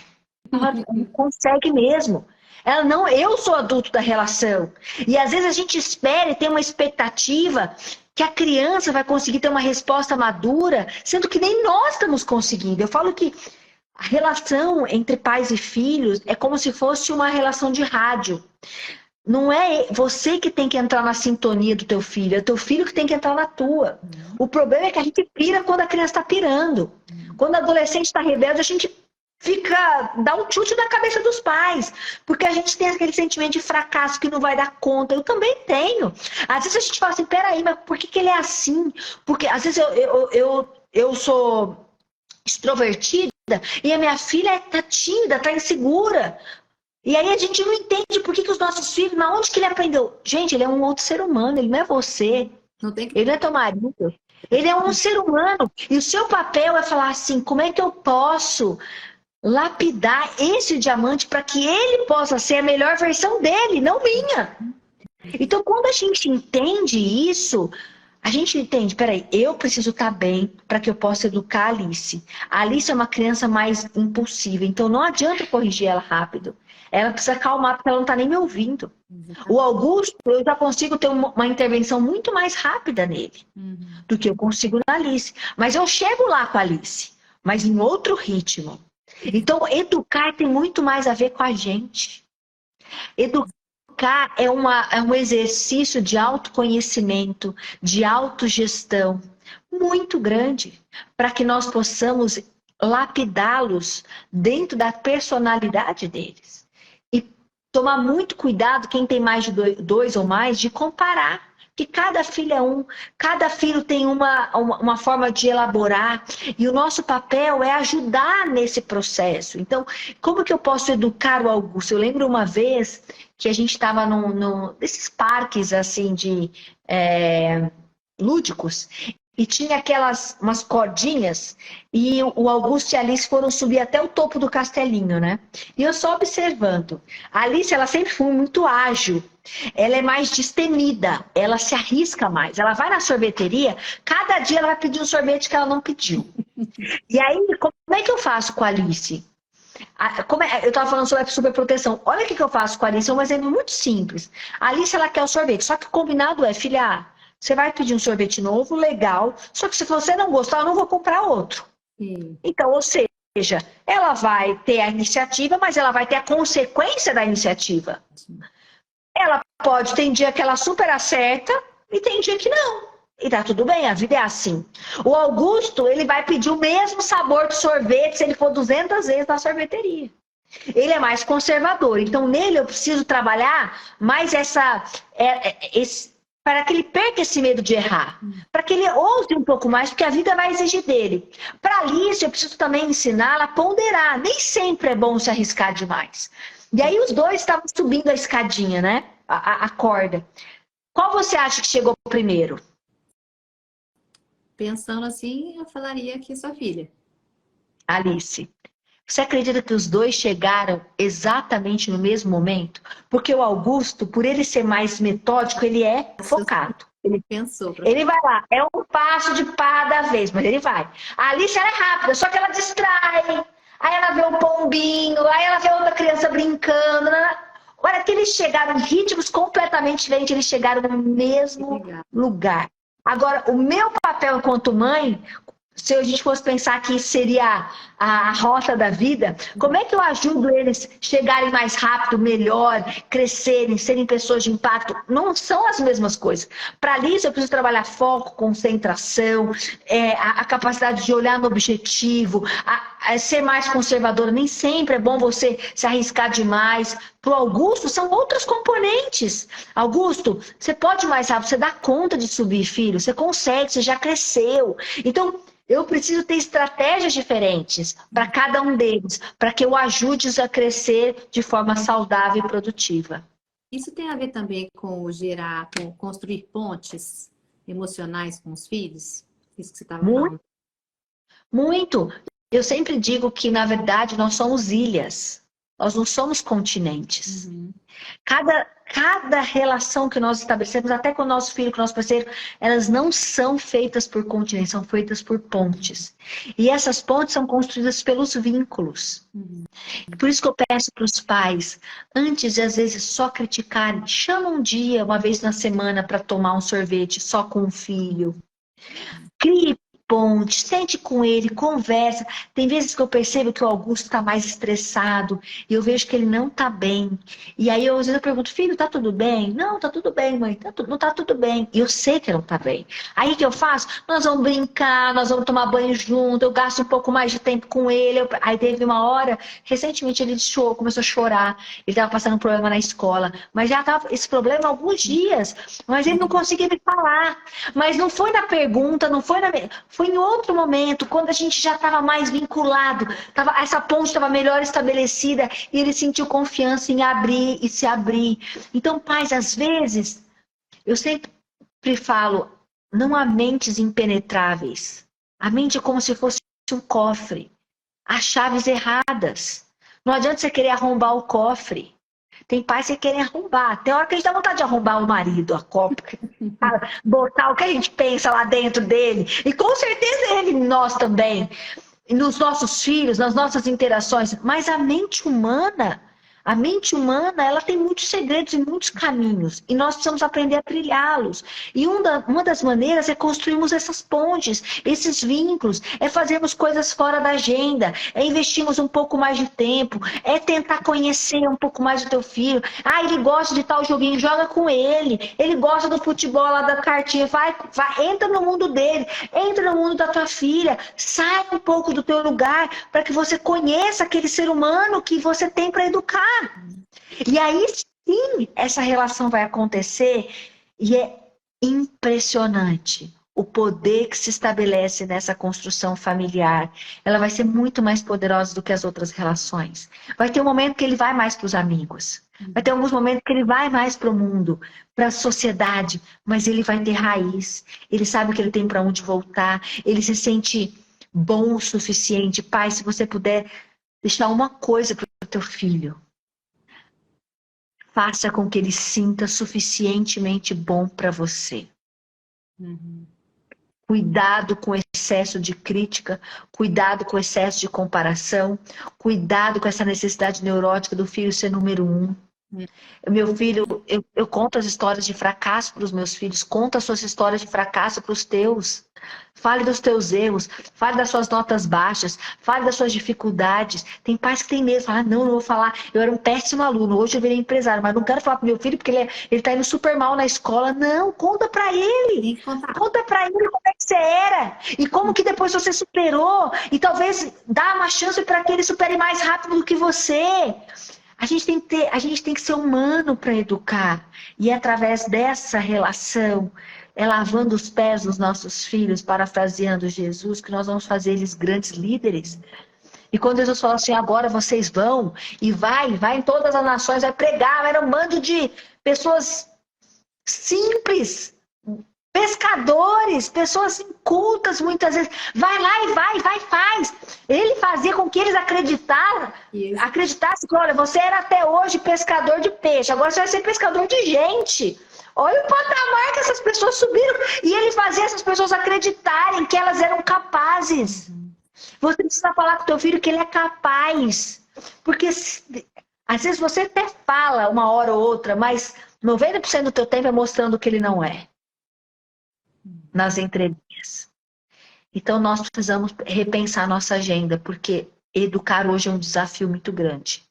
Ela não consegue mesmo. Ela não, eu sou adulto da relação. E às vezes a gente espera e tem uma expectativa que a criança vai conseguir ter uma resposta madura, sendo que nem nós estamos conseguindo. Eu falo que a relação entre pais e filhos é como se fosse uma relação de rádio. Não é você que tem que entrar na sintonia do teu filho, é o teu filho que tem que entrar na tua. O problema é que a gente pira quando a criança está pirando. Quando o adolescente está rebelde, a gente dá um chute na cabeça dos pais, porque a gente tem aquele sentimento de fracasso que não vai dar conta. Eu também tenho. Às vezes a gente fala assim, peraí, mas por que ele é assim? Porque às vezes eu eu sou extrovertida e a minha filha tá tímida, tá insegura. E aí a gente não entende por que os nossos filhos, na onde que ele aprendeu? Gente, ele é um outro ser humano, ele não é você. Ele não é teu marido. Ele é um ser humano. E o seu papel é falar assim, como é que eu posso lapidar esse diamante para que ele possa ser a melhor versão dele, não minha. Então, quando a gente entende isso, a gente entende, peraí, eu preciso estar bem para que eu possa educar a Alice. A Alice é uma criança mais impulsiva, então não adianta corrigir ela rápido. Ela precisa acalmar porque ela não está nem me ouvindo. O Augusto, eu já consigo ter uma intervenção muito mais rápida nele do que eu consigo na Alice. Mas eu chego lá com a Alice, mas em outro ritmo. Então, educar tem muito mais a ver com a gente. Educar é um exercício de autoconhecimento, de autogestão muito grande, para que nós possamos lapidá-los dentro da personalidade deles. E tomar muito cuidado, quem tem mais de dois ou mais, de comparar. Que cada filho é um, cada filho tem uma forma de elaborar, e o nosso papel é ajudar nesse processo. Então, como que eu posso educar o Augusto? Eu lembro uma vez que a gente estava nesses parques assim de lúdicos, e tinha umas cordinhas, e o Augusto e a Alice foram subir até o topo do castelinho, né? E eu só observando. A Alice, ela sempre foi muito ágil. Ela é mais destemida, ela se arrisca mais. Ela vai na sorveteria, cada dia ela vai pedir um sorvete que ela não pediu. E aí, como é que eu faço com a Alice? Eu estava falando sobre a superproteção. Olha o que eu faço com a Alice, é um exemplo muito simples. A Alice, ela quer o sorvete, só que o combinado é, filha, você vai pedir um sorvete novo, legal, só que se você não gostar, eu não vou comprar outro. Então, ou seja, ela vai ter a iniciativa, mas ela vai ter a consequência da iniciativa. Ela pode, tem dia que ela super acerta e tem dia que não. E tá tudo bem, a vida é assim. O Augusto, ele vai pedir o mesmo sabor de sorvete se ele for 200 vezes na sorveteria. Ele é mais conservador. Então, nele eu preciso trabalhar mais para que ele perca esse medo de errar. Para que ele ouse um pouco mais, porque a vida vai exigir dele. Para Alice, eu preciso também ensiná-la a ponderar. Nem sempre é bom se arriscar demais. E aí os dois estavam subindo a escadinha, né? A corda. Qual você acha que chegou primeiro? Pensando assim, eu falaria que sua filha. Alice. Você acredita que os dois chegaram exatamente no mesmo momento? Porque o Augusto, por ele ser mais metódico, ele é focado. Ele pensou. Ele vai lá. É um passo de cada vez, mas ele vai. A Alice, ela é rápida, só que ela distrai. Aí ela vê o pombinho, aí ela vê outra criança brincando. Olha que eles chegaram em ritmos completamente diferentes, eles chegaram no mesmo lugar. Agora, o meu papel enquanto mãe, se a gente fosse pensar que seria a rota da vida, como é que eu ajudo eles chegarem mais rápido, melhor, crescerem, serem pessoas de impacto? Não são as mesmas coisas. Para isso, eu preciso trabalhar foco, concentração, a capacidade de olhar no objetivo, a ser mais conservadora. Nem sempre é bom você se arriscar demais. Para o Augusto, são outros componentes. Augusto, você pode mais rápido, você dá conta de subir, filho, você consegue, você já cresceu. Então, eu preciso ter estratégias diferentes para cada um deles, para que eu ajude-os a crescer de forma saudável e produtiva. Isso tem a ver também com construir pontes emocionais com os filhos? Isso que você estava falando. Muito. Eu sempre digo que, na verdade, nós somos ilhas. Nós não somos continentes. Cada relação que nós estabelecemos, até com o nosso filho, com o nosso parceiro, elas não são feitas por continentes, são feitas por pontes. E essas pontes são construídas pelos vínculos. Por isso que eu peço para os pais, antes de às vezes só criticarem, chama um dia, uma vez na semana, para tomar um sorvete só com o filho. Crie ponte, sente com ele, conversa. Tem vezes que eu percebo que o Augusto está mais estressado e eu vejo que ele não está bem. E aí às vezes eu pergunto, filho, tá tudo bem? Não, tá tudo bem, mãe. Não tá tudo bem. E eu sei que não tá bem. Aí o que eu faço? Nós vamos brincar, nós vamos tomar banho junto, eu gasto um pouco mais de tempo com ele. Aí teve uma hora, recentemente ele começou a chorar. Ele estava passando um problema na escola. Mas já estava esse problema há alguns dias. Mas ele não conseguia me falar. Mas não foi na pergunta, não foi Foi em outro momento, quando a gente já estava mais vinculado, essa ponte estava melhor estabelecida e ele sentiu confiança em abrir e se abrir. Então, pais, às vezes, eu sempre falo, não há mentes impenetráveis. A mente é como se fosse um cofre. Há chaves erradas. Não adianta você querer arrombar o cofre. Tem pais que querem arrombar. Tem hora que a gente dá vontade de arrombar o marido, a copa, botar o que a gente pensa lá dentro dele. E com certeza ele, nós também. Nos nossos filhos, nas nossas interações. Mas a mente humana, ela tem muitos segredos e muitos caminhos. E nós precisamos aprender a trilhá-los. E uma das maneiras é construirmos essas pontes, esses vínculos, é fazermos coisas fora da agenda, é investirmos um pouco mais de tempo, é tentar conhecer um pouco mais o teu filho. Ah, ele gosta de tal joguinho, joga com ele. Ele gosta do futebol lá da cartinha, vai, entra no mundo dele, entra no mundo da tua filha, sai um pouco do teu lugar para que você conheça aquele ser humano que você tem para educar. E aí sim, essa relação vai acontecer e é impressionante o poder que se estabelece nessa construção familiar. Ela vai ser muito mais poderosa do que as outras relações. Vai ter um momento que ele vai mais para os amigos. Vai ter alguns momentos que ele vai mais para o mundo, para a sociedade, mas ele vai ter raiz. Ele sabe que ele tem para onde voltar. Ele se sente bom o suficiente. Pai, se você puder deixar uma coisa para o teu filho, faça com que ele sinta suficientemente bom para você. Cuidado com excesso de crítica, cuidado com excesso de comparação, cuidado com essa necessidade neurótica do filho ser número 1. Meu filho, eu conto as histórias de fracasso para os meus filhos, conta as suas histórias de fracasso para os teus. Fale dos teus erros, fale das suas notas baixas, fale das suas dificuldades. Tem pais que têm medo, falam, não vou falar, eu era um péssimo aluno, hoje eu virei empresário, mas não quero falar pro meu filho porque ele está indo super mal na escola. Não, conta para ele. Conta para ele como é que você era e como que depois você superou e talvez dá uma chance para que ele supere mais rápido do que você. A gente tem que ser humano para educar. E é através dessa relação, lavando os pés dos nossos filhos, parafraseando Jesus, que nós vamos fazer eles grandes líderes. E quando Jesus fala assim, agora vocês vão, e vai em todas as nações, vai pregar, era um bando de pessoas simples, pescadores, pessoas incultas muitas vezes. Vai lá e faz. Ele fazia com que eles acreditassem que, olha, você era até hoje pescador de peixe, agora você vai ser pescador de gente. Olha o patamar que essas pessoas subiram. E ele fazia essas pessoas acreditarem que elas eram capazes. Você precisa falar com o teu filho que ele é capaz. Porque às vezes você até fala uma hora ou outra, mas 90% do teu tempo é mostrando que ele não é. Nas entrelinhas. Então nós precisamos repensar nossa agenda, porque educar hoje é um desafio muito grande.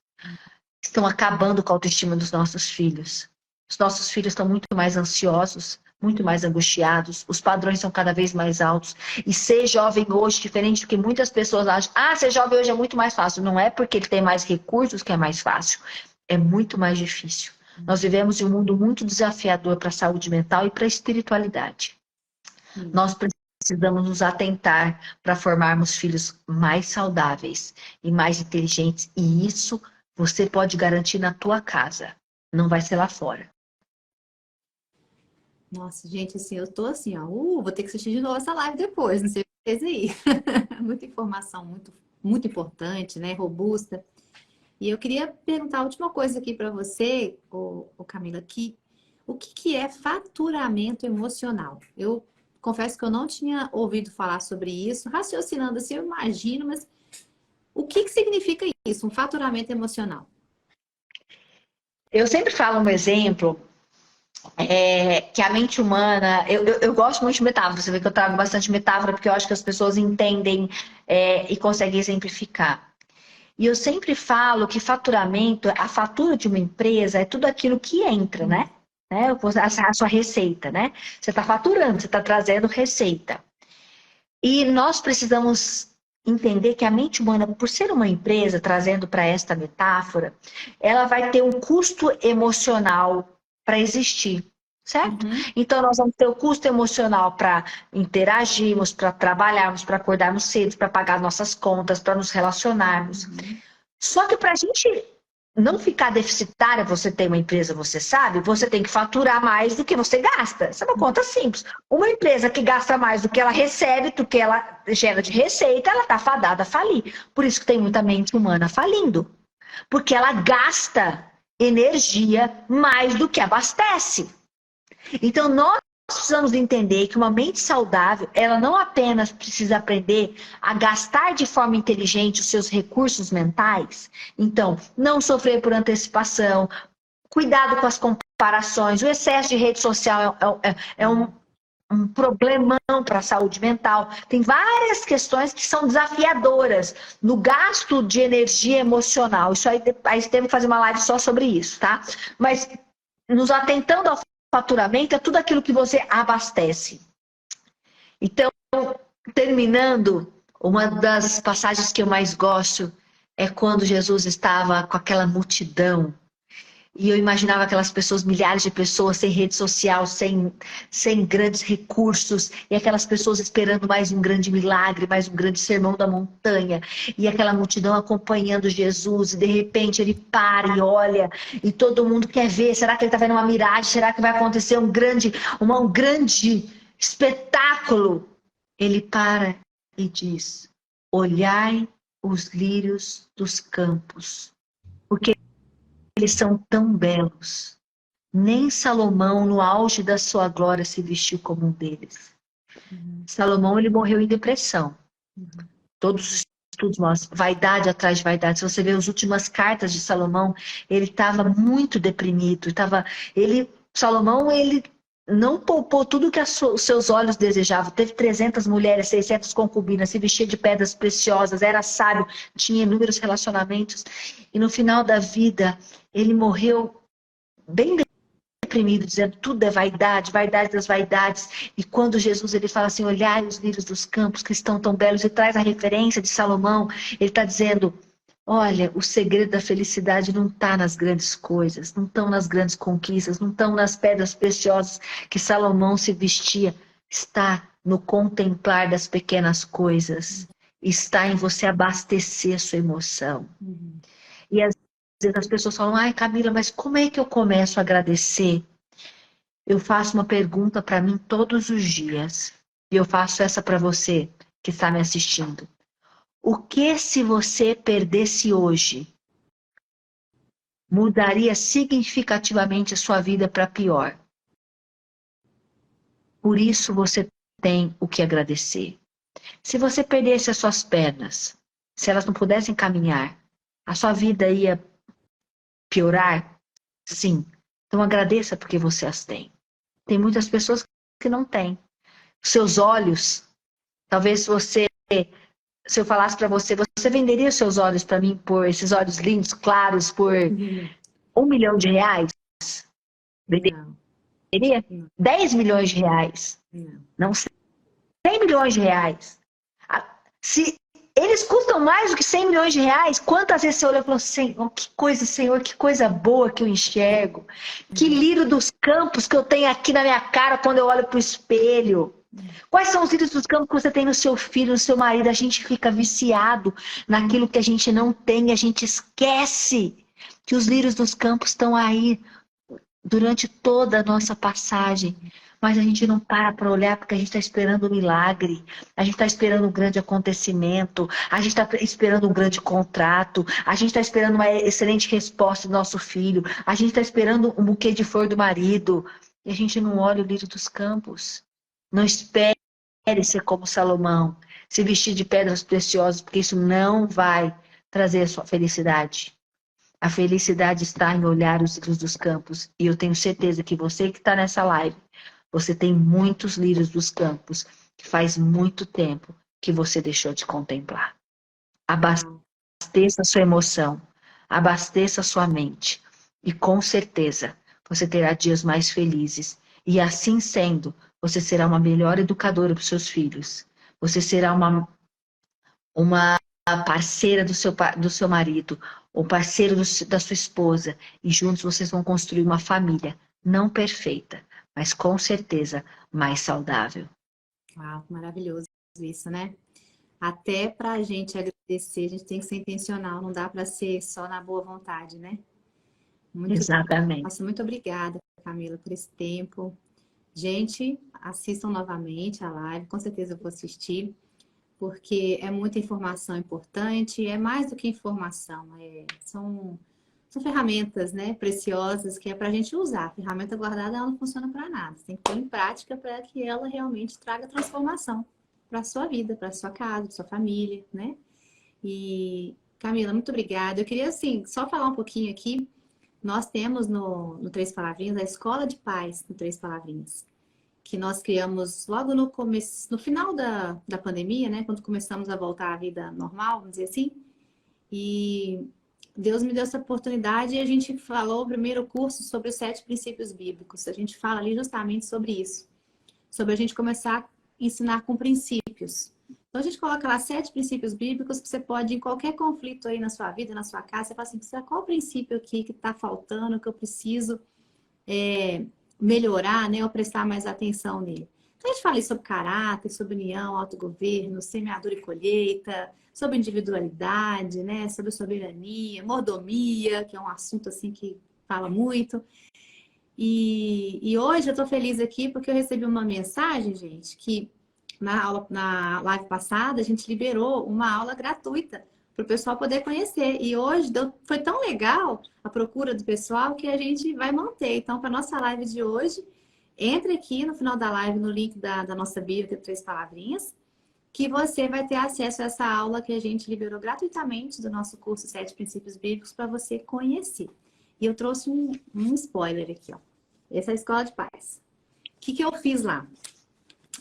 Estão acabando com a autoestima dos nossos filhos. Os nossos filhos estão muito mais ansiosos, muito mais angustiados, os padrões são cada vez mais altos. E ser jovem hoje, diferente do que muitas pessoas acham, ser jovem hoje é muito mais fácil. Não é porque ele tem mais recursos que é mais fácil. É muito mais difícil. Nós vivemos em um mundo muito desafiador para a saúde mental e para a espiritualidade. Nós precisamos nos atentar para formarmos filhos mais saudáveis e mais inteligentes. E isso você pode garantir na tua casa. Não vai ser lá fora. Nossa, gente, assim, eu tô assim, ó, vou ter que assistir de novo essa live depois, não sei o que fez aí. Muita informação, muito importante, né, robusta. E eu queria perguntar a última coisa aqui para você, Camila, o que é faturamento emocional? Eu confesso que eu não tinha ouvido falar sobre isso, raciocinando assim, eu imagino, mas o que significa isso, um faturamento emocional? Eu sempre falo um exemplo, que a mente humana, eu gosto muito de metáfora, você vê que eu trago bastante metáfora, porque eu acho que as pessoas entendem e conseguem exemplificar. E eu sempre falo que faturamento, a fatura de uma empresa é tudo aquilo que entra, né? A sua receita, né? Você está faturando, você está trazendo receita. E nós precisamos entender que a mente humana, por ser uma empresa, trazendo para esta metáfora, ela vai ter um custo emocional para existir. certo? Uhum. Então, nós vamos ter o custo emocional para interagirmos, para trabalharmos, para acordarmos cedo, para pagar nossas contas, para nos relacionarmos. Só que para a gente não ficar deficitária, você tem uma empresa, você sabe, você tem que faturar mais do que você gasta. Essa é uma conta simples. Uma empresa que gasta mais do que ela recebe, do que ela gera de receita, ela está fadada a falir. Por isso que tem muita mente humana falindo. Porque ela gasta energia mais do que abastece. Então, nós precisamos entender que uma mente saudável, ela não apenas precisa aprender a gastar de forma inteligente os seus recursos mentais. Então, não sofrer por antecipação, cuidado com as comparações, o excesso de rede social é um problemão para a saúde mental. Tem várias questões que são desafiadoras no gasto de energia emocional. Isso aí temos que fazer uma live só sobre isso, tá? Mas nos atentando ao faturamento, é tudo aquilo que você abastece. Então, terminando, uma das passagens que eu mais gosto é quando Jesus estava com aquela multidão. E eu imaginava aquelas pessoas, milhares de pessoas, sem rede social, sem grandes recursos, e aquelas pessoas esperando mais um grande milagre, mais um grande sermão da montanha, e aquela multidão acompanhando Jesus, e de repente ele para e olha, e todo mundo quer ver, será que ele está vendo uma miragem? Será que vai acontecer um grande espetáculo? Ele para e diz, olhai os lírios dos campos, porque eles são tão belos. Nem Salomão, no auge da sua glória, se vestiu como um deles. Salomão, ele morreu em depressão. Todos os estudos mostram. Vaidade atrás de vaidade. Se você ver as últimas cartas de Salomão, ele estava muito deprimido. Salomão, ele não poupou tudo que os seus olhos desejavam. Teve 300 mulheres, 600 concubinas, se vestia de pedras preciosas, era sábio, tinha inúmeros relacionamentos. E no final da vida, ele morreu bem deprimido, dizendo tudo é vaidade, vaidade das vaidades. E quando Jesus ele fala assim, olhai os lírios dos campos que estão tão belos, e traz a referência de Salomão, ele está dizendo, olha, o segredo da felicidade não está nas grandes coisas, não estão nas grandes conquistas, não estão nas pedras preciosas que Salomão se vestia, está no contemplar das pequenas coisas, está em você abastecer sua emoção. E às vezes as pessoas falam, ai Camila, mas como é que eu começo a agradecer? Eu faço uma pergunta para mim todos os dias, e eu faço essa para você que está me assistindo. O que se você perdesse hoje mudaria significativamente a sua vida para pior? Por isso você tem o que agradecer. Se você perdesse as suas pernas, se elas não pudessem caminhar, a sua vida ia piorar? Sim. Então agradeça porque você as tem. Tem muitas pessoas que não têm. Seus olhos, talvez você... Se eu falasse para você, você venderia os seus olhos para mim por esses olhos lindos, claros, por R$1 milhão? Venderia? 10 milhões de reais. Não, 100 milhões de reais. Se eles custam mais do que 100 milhões de reais, quantas vezes você olhou e falou, Senhor, que coisa, Senhor, que coisa boa que eu enxergo. Que lírio dos campos que eu tenho aqui na minha cara quando eu olho para o espelho. Quais são os lírios dos campos que você tem no seu filho, no seu marido? A gente fica viciado naquilo que a gente não tem, a gente esquece que os lírios dos campos estão aí durante toda a nossa passagem. Mas a gente não para olhar porque a gente está esperando um milagre, a gente está esperando um grande acontecimento, a gente está esperando um grande contrato, a gente está esperando uma excelente resposta do nosso filho, a gente está esperando um buquê de flor do marido, e a gente não olha o lírio dos campos. Não espere ser como Salomão, se vestir de pedras preciosas, porque isso não vai trazer a sua felicidade. A felicidade está em olhar os lírios dos campos. E eu tenho certeza que você que está nessa live, você tem muitos lírios dos campos que faz muito tempo que você deixou de contemplar. Abasteça a sua emoção, abasteça a sua mente. E com certeza você terá dias mais felizes. E assim sendo, você será uma melhor educadora para os seus filhos. Você será uma parceira do seu marido, ou parceiro da sua esposa. E juntos vocês vão construir uma família, não perfeita, mas com certeza mais saudável. Uau, maravilhoso isso, né? Até para a gente agradecer, a gente tem que ser intencional, não dá para ser só na boa vontade, né? Muito, Exatamente. nossa, muito obrigada, Camila, por esse tempo. Gente, assistam novamente a live, com certeza eu vou assistir, porque é muita informação importante, é mais do que informação, são ferramentas, né, preciosas que é para a gente usar. A ferramenta guardada, ela não funciona para nada. Você tem que pôr em prática para que ela realmente traga transformação para a sua vida, para a sua casa, para sua família, né? E, Camila, muito obrigada. Eu queria, assim, só falar um pouquinho aqui. Nós temos no Três Palavrinhas a Escola de Paz no Três Palavrinhas, que nós criamos logo no começo, no final da pandemia, né? Quando começamos a voltar à vida normal, vamos dizer assim. E Deus me deu essa oportunidade e a gente falou o primeiro curso sobre os 7 princípios bíblicos. A gente fala ali justamente sobre isso. Sobre a gente começar a ensinar com princípios. Então a gente coloca lá 7 princípios bíblicos que você pode, em qualquer conflito aí na sua vida, na sua casa, você fala assim, qual o princípio aqui que está faltando, que eu preciso melhorar, né? Ou prestar mais atenção nele. Então a gente fala sobre caráter, sobre união, autogoverno, semeadura e colheita, sobre individualidade, né? Sobre soberania, mordomia, que é um assunto assim que fala muito. E hoje eu tô feliz aqui porque eu recebi uma mensagem, gente, que na live passada a gente liberou uma aula gratuita para o pessoal poder conhecer. E hoje foi tão legal a procura do pessoal que a gente vai manter. Então, para nossa live de hoje, entre aqui no final da live no link da nossa bio, tem 3 palavrinhas, que você vai ter acesso a essa aula que a gente liberou gratuitamente do nosso curso 7 Princípios Bíblicos para você conhecer. E eu trouxe um spoiler aqui, ó. Essa é a Escola de Paz. O que eu fiz lá?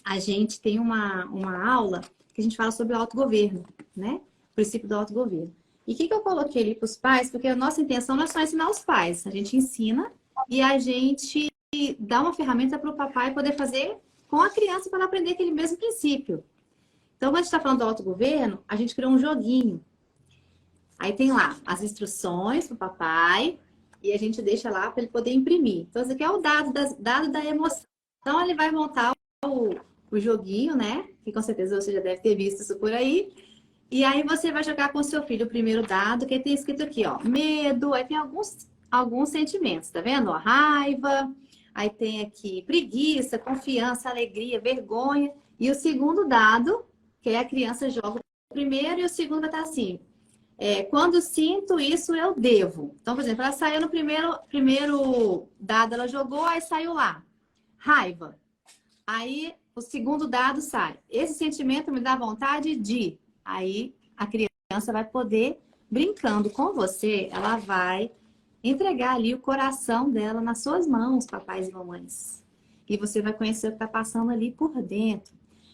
A gente tem uma aula que a gente fala sobre o autogoverno, né? O princípio do autogoverno. E o que eu coloquei ali para os pais? Porque a nossa intenção não é só ensinar os pais. A gente ensina e a gente dá uma ferramenta para o papai poder fazer com a criança para aprender aquele mesmo princípio. Então, quando a gente está falando do autogoverno, a gente criou um joguinho. Aí tem lá as instruções para o papai e a gente deixa lá para ele poder imprimir. Então, esse aqui é o dado da emoção. Então, ele vai montar o joguinho, né? Que com certeza você já deve ter visto isso por aí. E aí você vai jogar com o seu filho o primeiro dado, que tem escrito aqui, ó, medo. Aí tem alguns sentimentos, tá vendo? Ó, raiva. Aí tem aqui preguiça, confiança, alegria, vergonha. E o segundo dado, que a criança joga o primeiro e o segundo vai estar assim. Quando sinto isso, eu devo. Então, por exemplo, ela saiu no primeiro dado, ela jogou, aí saiu lá. Raiva. Aí o segundo dado sai. Esse sentimento me dá vontade de. Aí a criança vai poder, brincando com você, ela vai entregar ali o coração dela nas suas mãos, papais e mamães. E você vai conhecer o que está passando ali por dentro.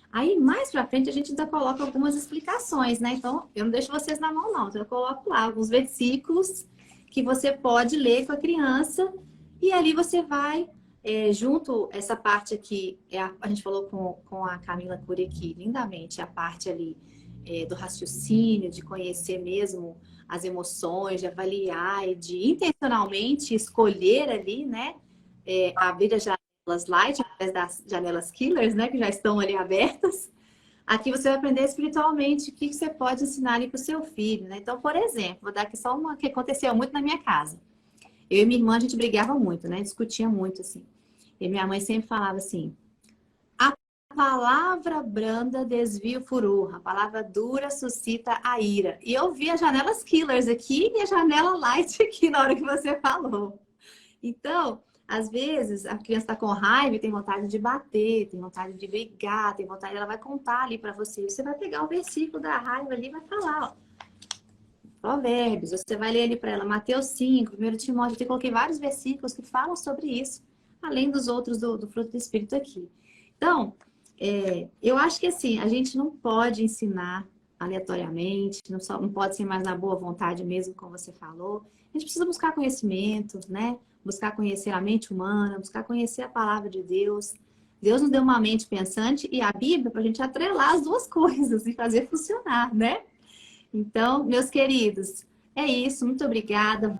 Aí, mais pra frente, a gente ainda coloca algumas explicações, né? Então, eu não deixo vocês na mão, não. Então, eu coloco lá alguns versículos que você pode ler com a criança. E ali você vai, junto, essa parte aqui, a gente falou com a Camila Cury aqui, lindamente, a parte ali do raciocínio, de conhecer mesmo as emoções, de avaliar e de intencionalmente escolher ali, né? Abrir as janelas light, ao invés das janelas killers, né? Que já estão ali abertas. Aqui você vai aprender espiritualmente o que você pode ensinar ali para o seu filho, né? Então, por exemplo, vou dar aqui só uma que aconteceu muito na minha casa. Eu e minha irmã, a gente brigava muito, né? Discutia muito, assim. E minha mãe sempre falava assim, a palavra branda desvia o furor, a palavra dura suscita a ira. E eu vi as janelas killers aqui e a janela light aqui na hora que você falou. Então, às vezes, a criança está com raiva e tem vontade de bater, tem vontade de brigar, tem vontade, ela vai contar ali para você. Você vai pegar o versículo da raiva ali e vai falar, ó. Provérbios, você vai ler ali para ela, Mateus 5, 1 Timóteo, eu coloquei vários versículos que falam sobre isso, além dos outros do fruto do Espírito aqui. Então, eu acho que assim, a gente não pode ensinar aleatoriamente, não pode ser mais na boa vontade mesmo, como você falou. A gente precisa buscar conhecimento, né? Buscar conhecer a mente humana, buscar conhecer a palavra de Deus. Deus nos deu uma mente pensante e a Bíblia para a gente atrelar as duas coisas e fazer funcionar, né? Então, meus queridos, é isso. Muito obrigada.